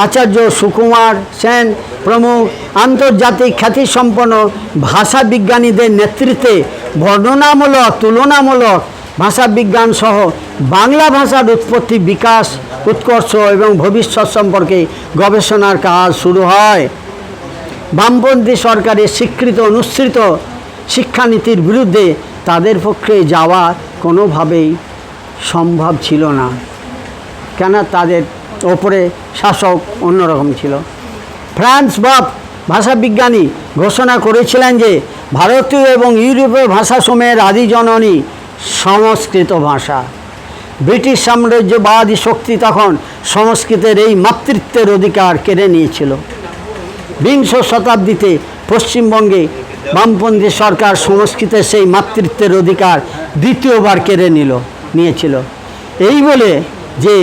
আচার্য সুকুমার সেন প্রমুখ আন্তর্জাতিক খ্যাতিসম্পন্ন ভাষা বিজ্ঞানীদের নেতৃত্বে বর্ণনামূলক, তুলনামূলক ভাষাবিজ্ঞান সহ বাংলা ভাষার উৎপত্তি, বিকাশ, উৎকর্ষ এবং ভবিষ্যৎ সম্পর্কে গবেষণার কাজ শুরু হয়। বামপন্থী সরকারের স্বীকৃত অনুসৃত শিক্ষানীতির বিরুদ্ধে তাদের পক্ষে যাওয়া কোনোভাবেই সম্ভব ছিল না, কেন তাদের ওপরে শাসক অন্যরকম ছিল। ফ্রান্স বাফ ভাষাবিজ্ঞানী ঘোষণা করেছিলেন যে ভারতীয় এবং ইউরোপীয় ভাষাসমূহের আদি জননী সংস্কৃত ভাষা। ব্রিটিশ সাম্রাজ্যবাদী শক্তি তখন সংস্কৃতের এই মাতৃত্বের অধিকার কেড়ে নিয়েছিল। বিংশ শতাব্দীতে পশ্চিমবঙ্গে বামপন্থী সরকার সংস্কৃতের সেই মাতৃত্বের অধিকার দ্বিতীয়বার কেড়ে নিয়েছিল। এই বলে যে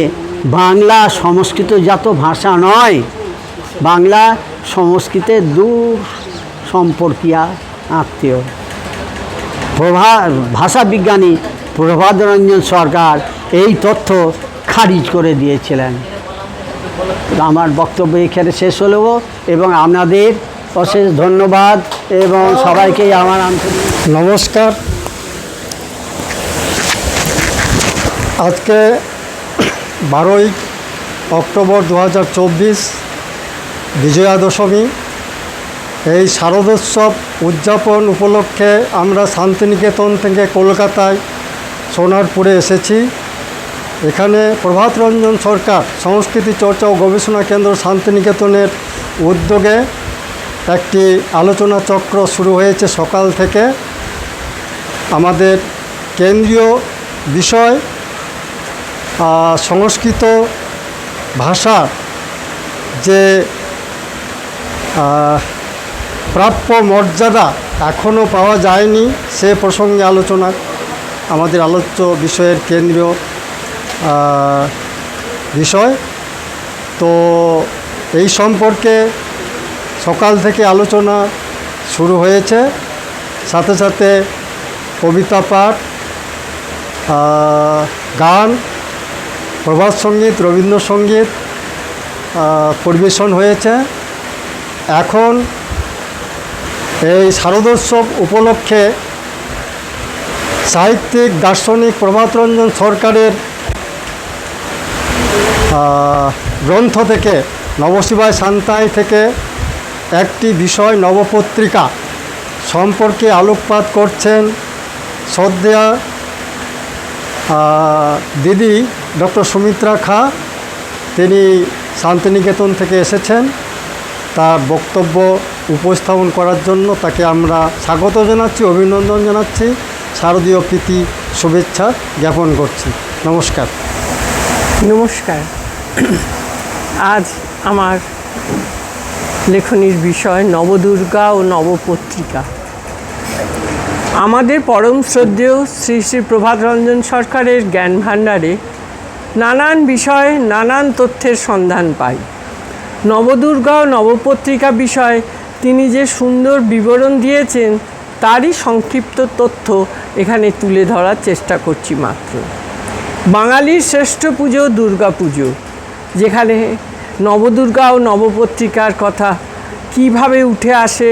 বাংলা সংস্কৃতজাত ভাষা নয়, বাংলা সংস্কৃতের দূর সম্পর্কীয় আত্মীয়। ভাষাবিজ্ঞানী প্রভাতরঞ্জন সরকার এই তথ্য খারিজ করে দিয়েছিলেন। আমার বক্তব্য এখানে শেষ হলো এবং আপনাদের অশেষ ধন্যবাদ এবং সবাইকে আমার আন্তরিক নমস্কার। আজকে 12ই অক্টোবর 2024 বিজয়া দশমী। এই শারদোৎসব উদযাপন উপলক্ষে আমরা শান্তিনিকেতন থেকে কলকাতায় সোনারপুরে এসেছি। এখানে প্রভাতরঞ্জন সরকার সংস্কৃতি চর্চা ও গবেষণা কেন্দ্র শান্তিনিকেতনের উদ্যোগে একটি আলোচনা চক্র শুরু হয়েছে সকাল থেকে। আমাদের কেন্দ্রীয় বিষয় সংস্কৃত ভাষার যে প্রাপ্য মর্যাদা এখনও পাওয়া যায়নি, সে প্রসঙ্গে আলোচনা আমাদের আলোচ্য বিষয়ের কেন্দ্রীয় বিষয়। তো এই সম্পর্কে সকাল থেকে আলোচনা শুরু হয়েছে, সাথে সাথে কবিতা পাঠ, গান, প্রভাত সঙ্গীত, রবীন্দ্রসঙ্গীত পরিবেশন হয়েছে। এখন এই শারদোৎসব উপলক্ষে সাহিত্যিক দার্শনিক প্রভাতরঞ্জন সরকারের গ্রন্থ থেকে, নবশিবায় শান্তায় থেকে একটি বিষয় নবপত্রিকা সম্পর্কে আলোকপাত করছেন শ্রদ্ধেয়া দিদি ডক্টর সুমিত্রা খা। তিনি শান্তিনিকেতন থেকে এসেছেন। তার বক্তব্য উপস্থাপন করার জন্য তাকে আমরা স্বাগত জানাচ্ছি, অভিনন্দন জানাচ্ছি, শারদীয় প্রীতি শুভেচ্ছা জ্ঞাপন করছি। নমস্কার। নমস্কার। আজ আমার লেখনীর বিষয় নবদুর্গা ও নবপত্রিকা। আমাদের পরম শ্রদ্ধেয় শ্রী শ্রী প্রভাতরঞ্জন সরকারের জ্ঞান ভাণ্ডারে নানান বিষয়ে নানান তথ্যের সন্ধান পাই। নবদুর্গা ও নবপত্রিকা বিষয়ে তিনি যে সুন্দর বিবরণ দিয়েছেন তারই সংক্ষিপ্ত তথ্য এখানে তুলে ধরার চেষ্টা করছি মাত্র। বাঙালির শ্রেষ্ঠ পুজো দুর্গা পুজো, যেখানে নবদুর্গা ও নবপত্রিকার কথা কিভাবে উঠে আসে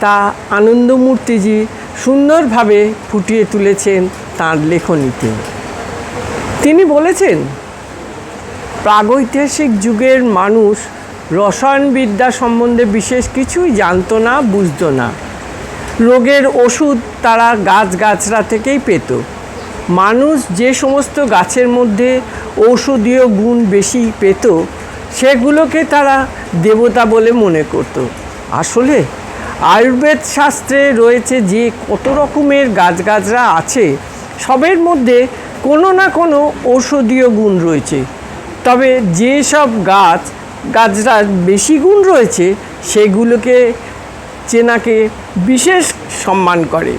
তা আনন্দমূর্তিজি সুন্দরভাবে ফুটিয়ে তুলেছেন তাঁর লেখনীতে। তিনি বলেছেন, প্রাগৈতিহাসিক যুগের মানুষ রসায়নবিদ্যা সম্বন্ধে বিশেষ কিছুই জানতো না, বুঝতো না। রোগের ওষুধ তারা গাছগাছরা থেকেই পেত। মানুষ যে সমস্ত গাছের মধ্যে ঔষধীয় গুণ বেশি পেত সেগুলোকে তারা দেবতা বলে মনে করত। আসলে আয়ুর্বেদ শাস্ত্রে রয়েছে যে কত রকমের গাছগাছরা আছে, সবের মধ্যে কোনো না কোনো ঔষধীয় গুণ রয়েছে। তবে যেসব গাছগাছরার বেশি গুণ রয়েছে সেগুলোকে চেনাকে বিশেষ সম্মান করে,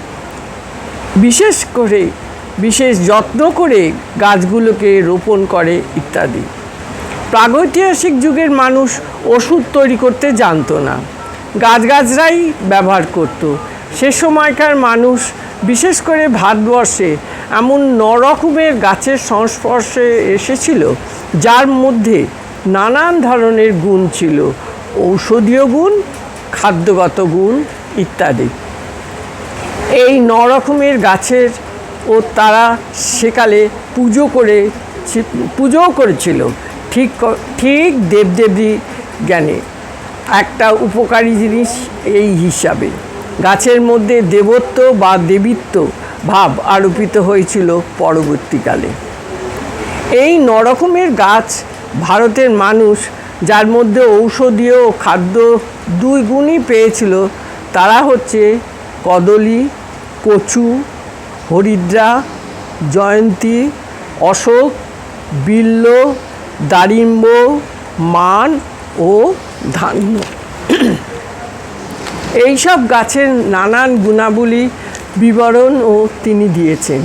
বিশেষ যত্ন করে গাছগুলোকে রোপণ করে ইত্যাদি। প্রাগৈতিহাসিক যুগের মানুষ ওষুধ তৈরি করতে জানতো না, গাছগাছরাই ব্যবহার করত। সে সময়কার মানুষ বিশেষ করে ভারতবর্ষে এমন 9 রকমের গাছের সংস্পর্শে এসেছিল যার মধ্যে নানান ধরনের গুণ ছিল, ঔষধীয় গুণ, খাদ্যগত গুণ ইত্যাদি। এই 9 রকমের গাছের ও তারা সেকালে পুজোও করেছিল ঠিক দেবদেবী জ্ঞানে একটা উপকারী জিনিস এই হিসাবে। গাছের মধ্যে দেবত্ব বা দেবীত্ব ভাব আরোপিত হয়েছিল পরবর্তীকালে। এই 9 রকমের গাছ ভারতের মানুষ যার মধ্যে ঔষধীয় ও খাদ্য 2 গুণই পেয়েছিল তারা হচ্ছে কদলী, কচু, হরিদ্রা, জয়ন্তী, অশোক, বিল্ব, দারিম্ব, মান ও ধান্য। এইসব গাছের নানান গুণাবলী বিবরণও তিনি দিয়েছেন।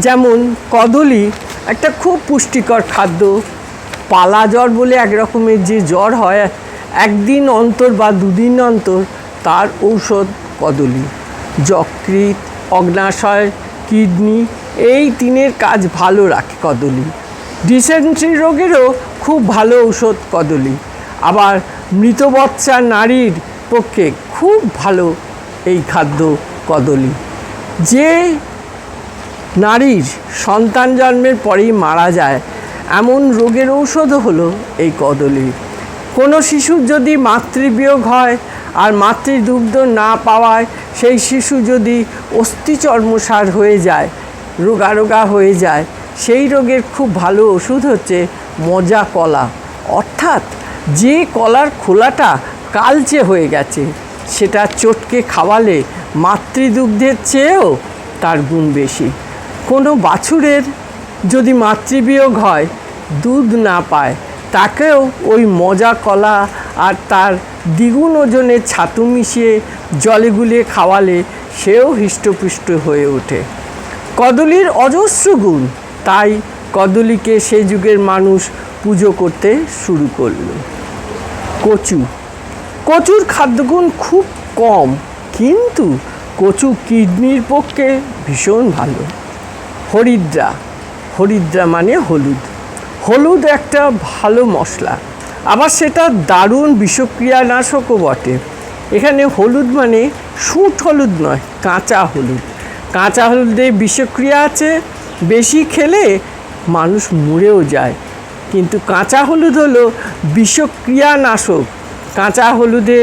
যেমন কদলী একটা খুব পুষ্টিকর খাদ্য। পালা জ্বর বলে এক রকমের যে জ্বর হয়, একদিন অন্তর বা 2 দিন অন্তর তার ঔষধ কদলী। যকৃৎ, অগ্নাশয়, কিডনি এই 3-এর কাজ ভালো রাখে কদলী। ডিসেন্ট্রি রোগেরও খুব ভালো ঔষধ কদলী। আবার মৃতবচ্চা নারীর পক্ষে খুব ভালো এই খাদ্য কদলী। যে নারীর সন্তান জন্মের পরেই মারা যায় এমন রোগের ঔষধও হলো এই কদলী। কোনো শিশুর যদি মাতৃবিয়োগ হয় আর মাতৃদুগ্ধ না পাওয়ায় সেই শিশু যদি অস্থিচর্মসার হয়ে যায়, রোগা হয়ে যায়, সেই রোগের খুব ভালো ওষুধ হচ্ছে মজা কলা। অর্থাৎ যে কলার খোলাটা কালচে হয়ে গেছে সেটা চটকে খাওয়ালে মাতৃদুগ্ধের চেয়েও তার গুণ বেশি। কোনো বাছুরের যদি মাতৃবিয়োগ হয়, দুধ না পায়, তাকেও ওই মজা কলা আর তার দ্বিগুণ ওজনের ছাতু মিশিয়ে জলে গুলিয়ে খাওয়ালে সেও হৃষ্টপুষ্ট হয়ে ওঠে। কদলীর অজস্র গুণ, তাই কদলীকে সে যুগের মানুষ পুজো করতে শুরু করলো। কচুর খাদ্যগুণ খুব কম, কিন্তু কচু কিডনির পক্ষে ভীষণ ভালো। হরিদ্রা মানে হলুদ একটা ভালো মশলা, আবার সেটা দারুণ বিষক্রিয়ানাশকও বটে। এখানে হলুদ মানে সুট হলুদ নয়, কাঁচা হলুদ। কাঁচা হলুদে বিষক্রিয়া আছে, বেশি খেলে মানুষ মরেও যায়, কিন্তু কাঁচা হলুদ হলো বিষক্রিয়ানাশক। কাঁচা হলুদে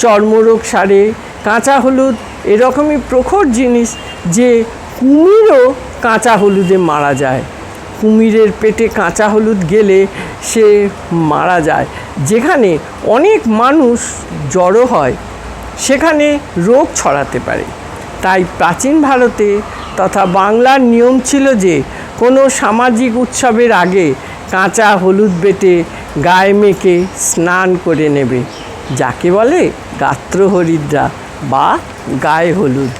চর্মরোগ সারে। কাঁচা হলুদ এরকমই প্রখর জিনিস যে কুমিরও কাঁচা হলুদে মারা যায়। কুমিরের পেটে কাঁচা হলুদ গেলে সে মারা যায়। যেখানে অনেক মানুষ জড়ো হয় সেখানে রোগ ছড়াতে পারে। তাই প্রাচীন ভারতে তথা বাংলার নিয়ম ছিল যে কোনো সামাজিক উৎসবের আগে কাঁচা হলুদ বেটে গায়ে মেখে স্নান করে নেবে, যাকে বলে গাত্র হরিদ্রা বা গায়ে হলুদ।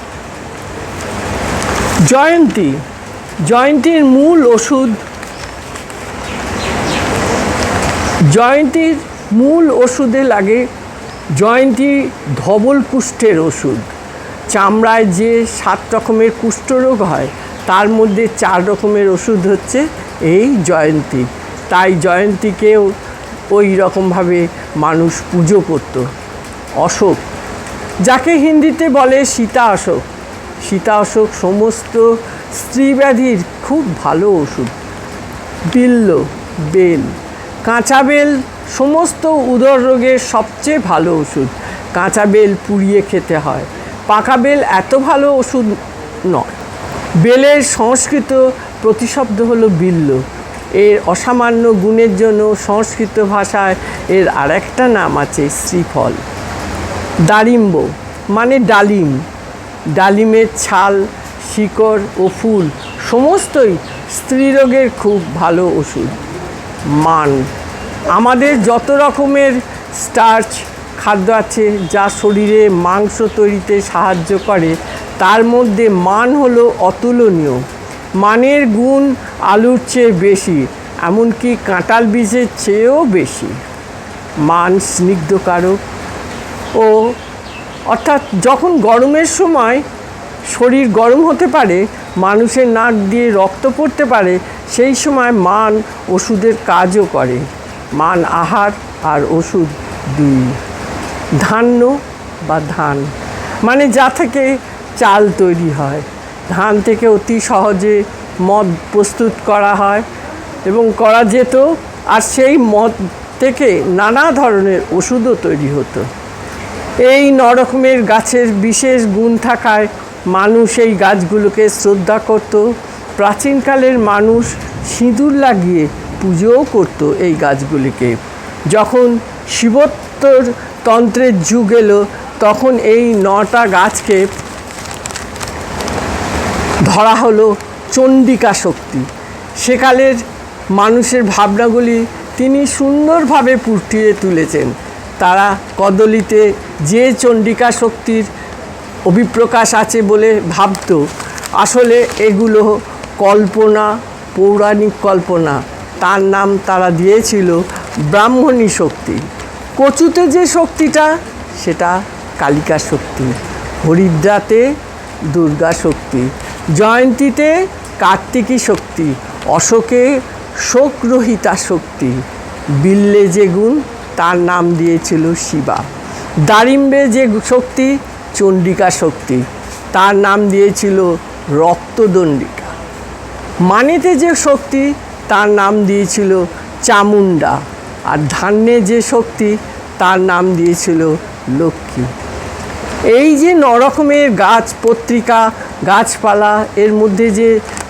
জয়ন্তীর মূল ওষুধে লাগে। জয়ন্তী ধবল কুষ্ঠের ওষুধ। চামড়ায় যে 7 রকমের কুষ্ঠরোগ হয় তার মধ্যে 4 রকমের ওষুধ হচ্ছে এই জয়ন্তী। তাই জয়ন্তীকেও ওই রকমভাবে মানুষ পুজো করত। অশোক, যাকে হিন্দিতে বলে সীতা অশোক, সীতাঅশোক সমস্ত স্ত্রী ব্যাধির খুব ভালো ওষুধ। বিল্ব, বেল, কাঁচা বেল সমস্ত উদর রোগের সবচেয়ে ভালো ওষুধ। কাঁচা বেল পুড়িয়ে খেতে হয়। পাকা বেল এত ভালো ওষুধ নয়। বেলের সংস্কৃত প্রতিশব্দ হলো বিল্ব। এর অসামান্য গুণের জন্য সংস্কৃত ভাষায় এর আরেকটা নাম আছে শ্রীফল। দারিম্ব মানে ডালিম। ডালিমের ছাল, শিকড় ও ফুল সমস্তই স্ত্রীরোগের খুব ভালো ওষুধ। মান, আমাদের যত রকমের স্টার্চ খাদ্য আছে যা শরীরে মাংস তৈরিতে সাহায্য করে, তার মধ্যে মান হলো অতুলনীয়। মানের গুণ আলুর চেয়ে বেশি, এমনকি কাঁঠাল বীজের চেয়েও বেশি। মান স্নিগ্ধকারক ও অর্থাৎ যখন গরমের সময় শরীর গরম হতে পারে, মানুষের নাক দিয়ে রক্ত পড়তে পারে, সেই সময় মান ওষুধের কাজও করে। মান আহার আর ওষুধ দুই। ধান্য বা ধান মানে যা থেকে চাল তৈরি হয়। ধান থেকে অতি সহজে মদ প্রস্তুত করা হয় এবং করা যেত, আর সেই মদ থেকে নানা ধরনের ওষুধও তৈরি হতো। এই নরকমের গাছের বিশেষ গুণ থাকায় মানুষ এই গাছগুলোকে শ্রদ্ধা করত। প্রাচীনকালের মানুষ সিঁদুর লাগিয়ে পুজোও করত এই গাছগুলিকে। যখন শিবোত্তর তন্ত্রের যুগ এলো, তখন এই 9টা গাছকে ধরা হলো চণ্ডিকা শক্তি। সেকালের মানুষের ভাবনাগুলি তিনি সুন্দরভাবে ফুটিয়ে তুলেছেন। তারা কদলিতে যে চণ্ডিকা শক্তির অভিপ্রকাশ আছে বলে ভাবত, আসলে এগুলো কল্পনা, পৌরাণিক কল্পনা। তার নাম তারা দিয়েছিল ব্রাহ্মণী শক্তি। কচুতে যে শক্তিটা, সেটা কালিকা শক্তি। হরিদ্রাতে দুর্গা শক্তি, জয়ন্তীতে কার্তিকী শক্তি, অশোকে শোকরহিতা শক্তি। বিল্লে যে গুণ, তার নাম দিয়েছিল শিবা। দারিম্বে যে শক্তি, চণ্ডিকা শক্তি, তার নাম দিয়েছিল রক্তদণ্ডিকা। মানেতে যে শক্তি, তার নাম দিয়েছিল চামুণ্ডা। আর ধান্যে যে শক্তি, তার নাম দিয়েছিল লক্ষ্মী। এই যে 9 রকমের গাছ, পত্রিকা, গাছপালা, এর মধ্যে যে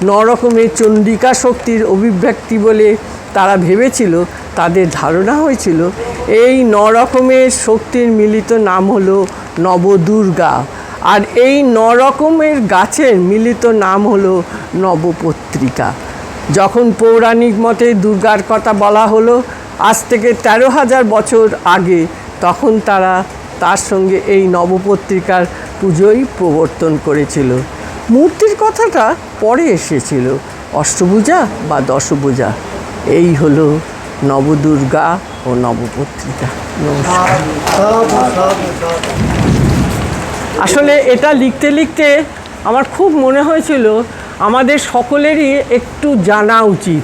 9 রকমের চণ্ডিকা শক্তির অভিব্যক্তি বলে তারা ভেবেছিল, তাদের ধারণা হয়েছিল এই 9 রকমের শক্তির মিলিত নাম হলো নবদুর্গা। আর এই 9 রকমের গাছের মিলিত নাম হলো নবপত্রিকা। যখন পৌরাণিক মতে দুর্গার কথা বলা হলো আজ থেকে 13,000 বছর আগে, তখন তারা তার সঙ্গে এই নবপত্রিকার পুজোই প্রবর্তন করেছিল। মূর্তির কথাটা পরে এসেছিল, অষ্টভুজা বা দশভুজা। এই হলো নবদুর্গা ও নবপত্রিকা। নমস্কার। আসলে এটা লিখতে লিখতে আমার খুব মনে হয়েছিল আমাদের সকলেরই একটু জানা উচিত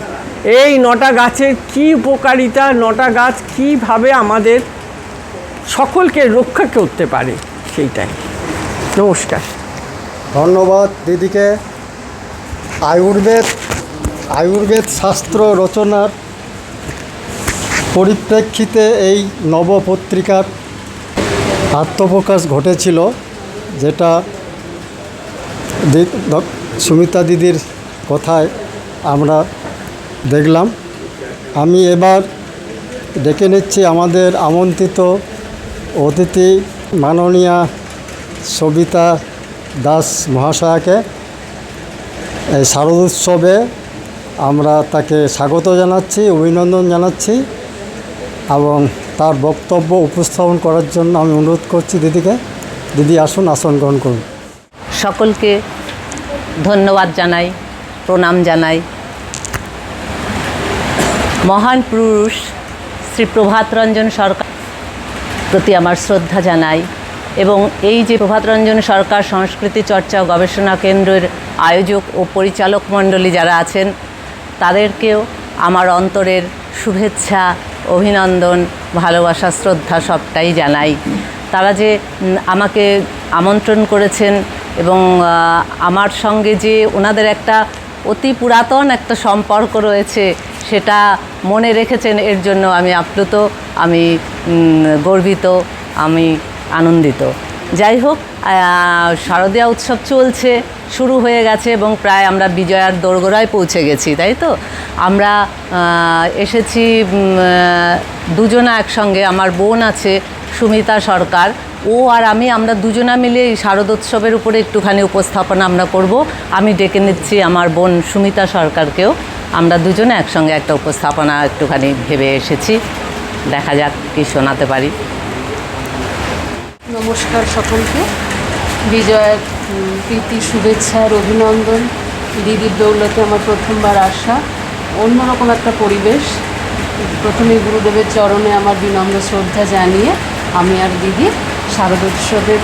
এই 9টা গাছের কী উপকারিতা, 9টা গাছ কীভাবে আমাদের সকলকে রক্ষা করতে পারে, সেইটাই। নমস্কার। ধন্যবাদ দিদিকে। আয়ুর্বেদ শাস্ত্র রচনার পরিপ্রেক্ষিতে এই নবপত্রিকার আত্মপ্রকাশ ঘটেছিল, যেটা সুমিতা দিদির কথায় আমরা দেখলাম। আমি এবার ডেকে নিচ্ছি আমাদের আমন্ত্রিত অতিথি মাননীয়া সবিতা দাস মহাশয়াকে। এই শারদোৎসবে আমরা তাকে স্বাগত জানাচ্ছি, অভিনন্দন জানাচ্ছি এবং তার বক্তব্য উপস্থাপন করার জন্য আমি অনুরোধ করছি দিদিকে। দিদি আসুন, আসন গ্রহণ করুন। সকলকে ধন্যবাদ জানাই, প্রণাম জানাই। মহান পুরুষ শ্রী প্রভাতরঞ্জন সরকার প্রতি আমার শ্রদ্ধা জানাই এবং এই যে প্রভাতরঞ্জন সরকার সংস্কৃতি চর্চা ও গবেষণা কেন্দ্রের আয়োজক ও পরিচালক মণ্ডলী যারা আছেন, তাদেরকেও আমার অন্তরের শুভেচ্ছা, অভিনন্দন, ভালোবাসা, শ্রদ্ধা সবটাই জানাই। তারা যে আমাকে আমন্ত্রণ করেছেন এবং আমার সঙ্গে যে ওনাদের একটা অতি পুরাতন একটা সম্পর্ক রয়েছে সেটা মনে রেখেছেন, এর জন্য আমি আপ্লুত, আমি গর্বিত, আমি আনন্দিত। যাই হোক, শারদীয়া উৎসব চলছে, শুরু হয়ে গেছে এবং প্রায় আমরা বিজয়ার দোরগোড়ায় পৌঁছে গেছি, তাই তো? আমরা এসেছি দুজনা একসঙ্গে। আমার বোন আছে সুমিতা সরকার, ও আর আমরা দুজনা মিলে এই শারদোৎসবের উপরে একটুখানি উপস্থাপনা আমরা করব। আমি ডেকে নিচ্ছি আমার বোন সুমিতা সরকারকেও। আমরা দুজনে একসঙ্গে একটা উপস্থাপনা একটুখানি ভেবে এসেছি, দেখা যাক কি শোনাতে পারি। নমস্কার সকলকে, বিজয়ের প্রীতি শুভেচ্ছা আর অভিনন্দন। দিদির দৌলতে আমার প্রথমবার আসা, অন্যরকম একটা পরিবেশ। প্রথমে গুরুদেবের চরণে আমার বিনম্র শ্রদ্ধা জানিয়ে আমি আর দিদি শারদোৎসবের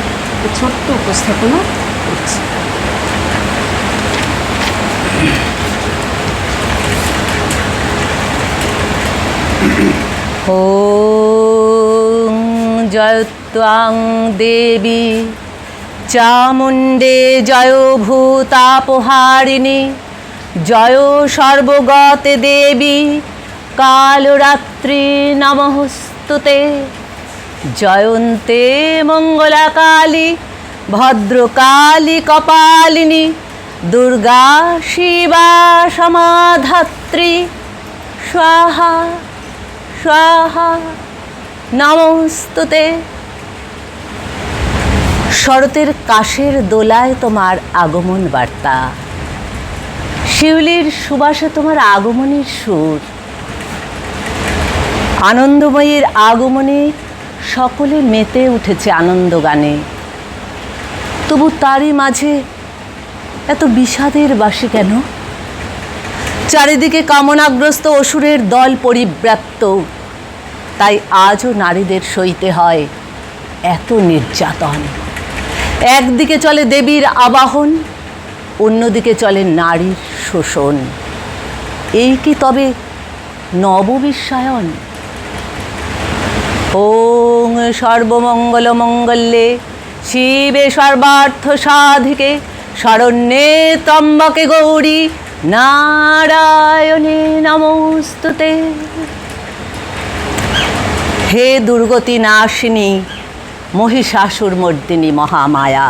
ছোট্ট উপস্থাপনা করছি। ॐ जयत्वां देवी चामुण्डे जयो भूतापहारिणी जय सर्वगते देवी कालरात्रि नमोस्तुते जयन्ते मङ्गलाकाली भद्रकाली कपालिनी दुर्गा शिवा समाधात्री स्वाहा स्वाहा नमोस्तुते। শরতের কাশের দোলায় তোমার আগমন বার্তা, শিউলির সুবাসে তোমার আগমনের সুর, আনন্দময়ীর আগমনে সকলে মেতে উঠেছে আনন্দ গানে। তবু তারই মাঝে এত বিষাদের বাসি কেন? চারিদিকে কামনাগ্রস্ত অসুরের দল পরিব্যাপ্ত, তাই আজও নারীদের সইতে হয় এত নির্যাতন। একদিকে চলে দেবীর আবাহন, অন্যদিকে চলে নারীর শোষণ। এই কি তবে নববিশ্বায়ন? ওং সর্বমঙ্গল মঙ্গলে শিবে সর্বার্থ সাধিকে শরণ্যে ত্র্যম্বকে গৌরী নারায়ণে নমোস্তুতে। হে দুর্গতি নাশিনী মহিষাসুর মর্দিনী মহামায়া,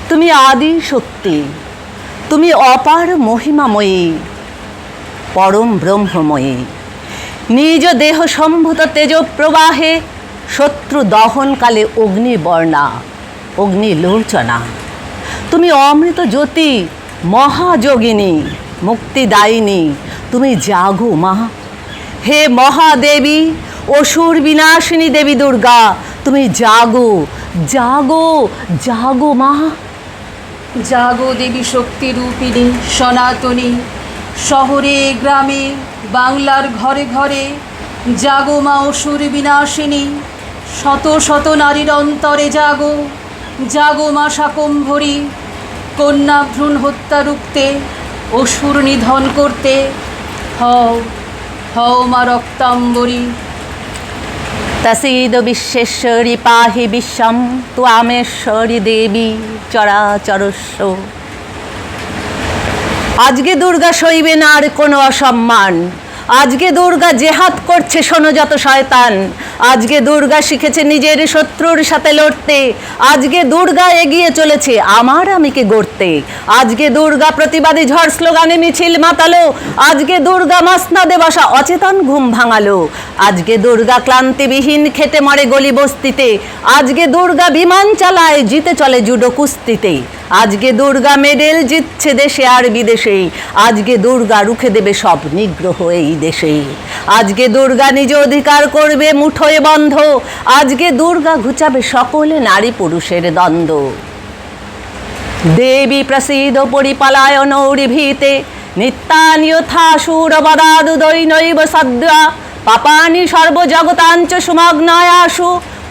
তুমি আদি শক্তি, তুমি অপার মহিমাময়ী, পরম ব্রহ্মময়ী। নিজ দেহ সম্ভূত তেজ প্রবাহে শত্রু দহনকালে অগ্নিবর্ণা অগ্নিলোচনা, তুমি অমৃত জ্যোতি মহাযোগিনী মুক্তিদায়িনী, তুমি জাগো মা। হে মহাদেবী অসুর বিনাশিনী দেবী দুর্গা, তুমি জাগো জাগো জাগো মা। জাগো দেবী শক্তি রূপিণী সনাতনী, শহরে গ্রামে বাংলার ঘরে ঘরে জাগো মা অসুর বিনাশিনী। শত শত নারীর অন্তরে জাগো, জাগো মা শাকম্ভরী, কন্যা ভ্রূণ হত্যা রুখতে অসুর নিধন করতে। হও হও মা রক্তাম্বরী। তসীদ বিশ্বেশ্বরী পাহি বিশ্বম ত্বামেশ্বরী দেবী চরাচরস্য। আজকে দুর্গা সইবে না আর কোনো অসম্মান, আজকে দুর্গা জেহাদ করছে শোনো যত শয়তান। আজকে দুর্গা শিখেছে নিজের শত্রুর সাথে লড়তে, আজকে দুর্গা এগিয়ে চলেছে আমার আমিকে গড়তে। আজকে দুর্গা প্রতিবাদী ঝড় স্লোগানে মিছিল মাতালো, আজকে দুর্গা মাসনাদে বসা অচেতন ঘুম ভাঙালো। আজকে দুর্গা ক্লান্তিবিহীন খেটে মরে গলি বস্তিতে, আজকে দুর্গা বিমান চালায় জিতে চলে জুডো কুস্তিতে। আজকে দুর্গা মেডেল জিতছে দেশে আর বিদেশে, আজকে দুর্গা রুখে দেবে সব নিগ্রহ এই দেশে। আজকে দুর্গা নিজ অধিকার করবে মুঠোয় বন্ধ, আজকে দুর্গা ঘুচাবে সকলে নারী পুরুষের দ্বন্দ্ব। দেবী প্রসিদ্ধ পরিপালায়ন ভীতে নিত্যানি যথাসুর বদাদু দৈনৈব সদ্যা পাপানি সর্বজগতাঞ্চ সুমগ্নায়াসু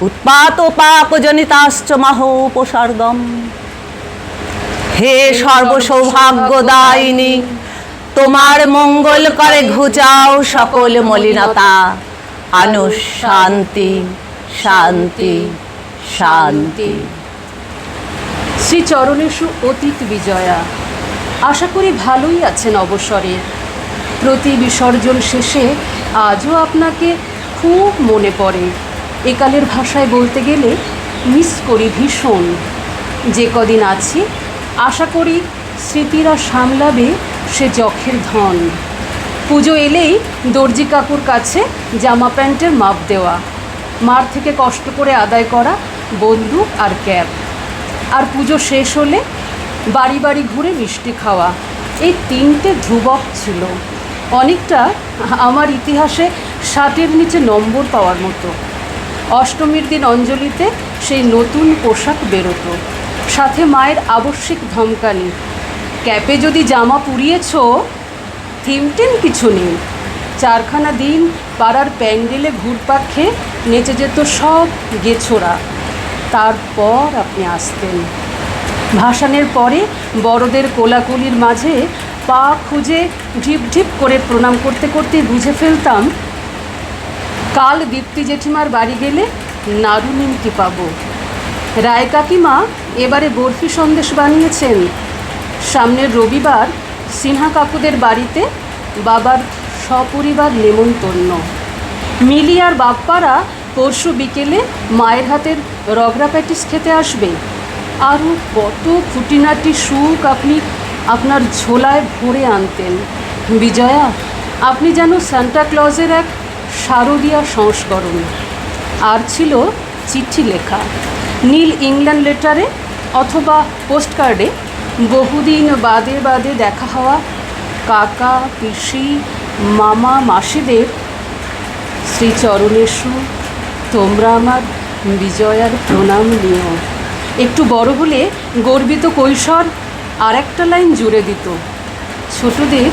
উৎপাত পাপ জনিতাশ্চ মহোপসর্গম। হে সর্বসৌভাগ্যদায়িনী, তোমার মঙ্গল করে ঘুচাও সকল মলিনতা, আনো শান্তি শান্তি শান্তি। শ্রীচরণেষু অতীত বিজয়া। আশা করি ভালোই আছেন অবসরের। প্রতি বিসর্জন শেষে আজও আপনাকে খুব মনে পড়ে। একালের ভাষায় বলতে গেলে মিস করি ভীষণ। যে কদিন আছি আশা করি স্মৃতিরা সামলাবে সে যখের ধন। পুজো এলেই দর্জি কাকুর কাছে জামা প্যান্টের মাপ দেওয়া, মার থেকে কষ্ট করে আদায় করা বন্দুক আর ক্যাপ, আর পুজো শেষ হলে বাড়ি বাড়ি ঘুরে মিষ্টি খাওয়া, এই তিনটে ধ্রুবক ছিল। অনেকটা আমার ইতিহাসে 60-এর নিচে নম্বর পাওয়ার মতো। অষ্টমীর দিন অঞ্জলিতে সেই নতুন পোশাক বেরোতো, সাথে মায়ের আবশ্যিক ধমকানি, ক্যাপে যদি জামা পুড়িয়েছ থিমটেন কিছু নেই। 4খানা দিন পাড়ার প্যান্ডেলে ঘুরপাক খেয়ে নেচে যেত সব গেছোরা। তারপর আপনি আসতেন। ভাসানের পরে বড়দের কোলাকুলির মাঝে পা খুঁজে ঢিপ ঢিপ করে প্রণাম করতে করতে বুঝে ফেলতাম কাল দীপ্তি জেঠিমার বাড়ি গেলে নাড়ু নিমকি পাবো। রায় কাকিমা এবারে বরফি সন্দেশ বানিয়েছেন। সামনের রবিবার সিনহা কাকুদের বাড়িতে বাবার সপরিবার নেমন্তন্ন। মিলি আর বাপ্পারা পরশু বিকেলে মায়ের হাতের রগড়া প্যাটিস খেতে আসবে। আরও কত খুঁটিনাটি সুখ আপনি আপনার ঝোলায় ভরে আনতেন। বিজয়া, আপনি যেন সান্টা ক্লজের এক শারদীয়া সংস্করণ। আর ছিল চিঠি লেখা, নীল ইংল্যান্ড লেটারে অথবা পোস্টকার্ডে বহুদিন বাদে বাদে দেখা হওয়া কাকা, পিসি, মামা, মাসিদের শ্রীচরণেষু তোমরা আমার বিজয়ার প্রণাম নিও। একটু বড় হলে গর্বিত কৈশোর আর একটা লাইন জুড়ে দিত, ছোটদের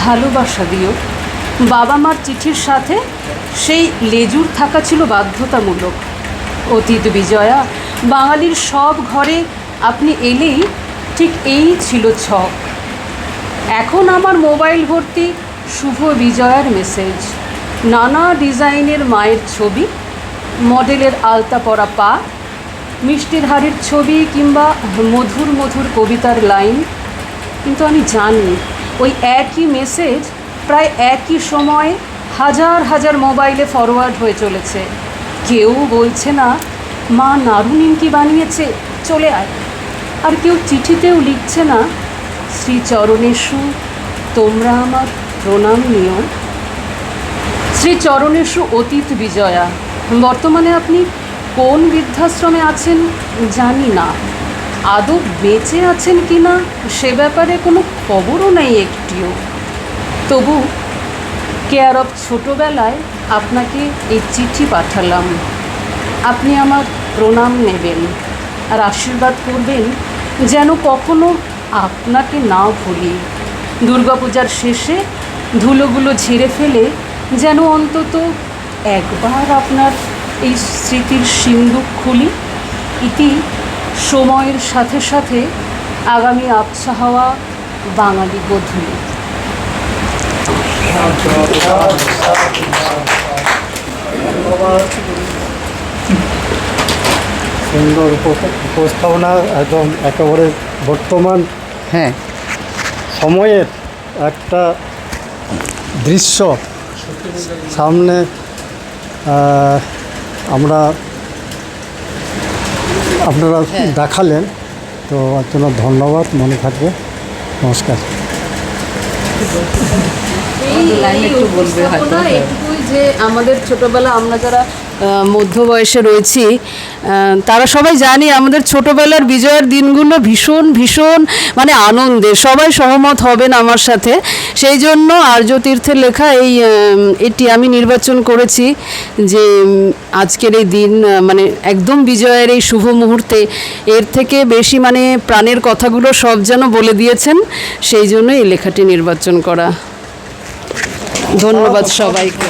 ভালোবাসা দিও। বাবা মার চিঠির সাথে সেই লেজুর থাকা ছিল বাধ্যতামূলক। অতীত বিজয়া, বাঙালির সব ঘরে আপনি এলেই ঠিক এই ছিল ছক। এখন আমার মোবাইল ভর্তি শুভ বিজয়ার মেসেজ, নানা ডিজাইনের মায়ের ছবি, মডেলের আলতা পরা পা, মিষ্টির হাড়ির ছবি কিংবা মধুর মধুর কবিতার লাইন। কিন্তু আমি জানি ওই একই মেসেজ প্রায় একই সময়ে হাজার হাজার মোবাইলে ফরওয়ার্ড হয়ে চলেছে। কেউ বলছে না মা নাড়ু নিমকি বানিয়েছে, চলে আয়। আর কেউ চিঠিতেও লিখছে না শ্রীচরণেষু তোমরা আমার প্রণাম নিও। শ্রীচরণেষু অতীত বিজয়া। বর্তমানে আপনি কোন বৃদ্ধাশ্রমে আছেন জানি না, আদৌ বেঁচে আছেন কি না সে ব্যাপারে কোনো খবরও নেই একটিও। তবু কেয়ার অফ ছোটোবেলায় আপনাকে এই চিঠি পাঠালাম। আপনি আমার প্রণাম নেবেন আর আশীর্বাদ করবেন যেন কখনো আপনাকে না ভুলি। দুর্গাপূজার শেষে ধুলোগুলো ঝেড়ে ফেলে যেন অন্তত একবার আপনার এই স্মৃতির সিন্দুক খুলি। ইতি সময়ের সাথে সাথে আগামী আবছা হওয়া বাঙালি গোধূলি। সুন্দর উপস্থাপনা, একদম একেবারে বর্তমান সময়ের একটা দৃশ্য সামনে আপনারা দেখালেন, তো এর জন্য ধন্যবাদ, মনে থাকবে। নমস্কার। এটুকুই যে আমাদের ছোটবেলা আমরা যারা মধ্য বয়সে রয়েছি তারা সবাই জানি আমাদের ছোটবেলার বিজয়ের দিনগুলো ভীষণ ভীষণ মানে আনন্দের। সবাই সহমত হবেন আমার সাথে। সেই জন্য আর্য তীর্থের লেখা এটি আমি নির্বাচন করেছি যে আজকের এই দিন মানে একদম বিজয়ের এই শুভ মুহূর্তে এর থেকে বেশি মানে প্রাণের কথাগুলো সব যেন বলে দিয়েছেন, সেই জন্য এই লেখাটি নির্বাচন করা। ধন্যবাদ সবাইকে।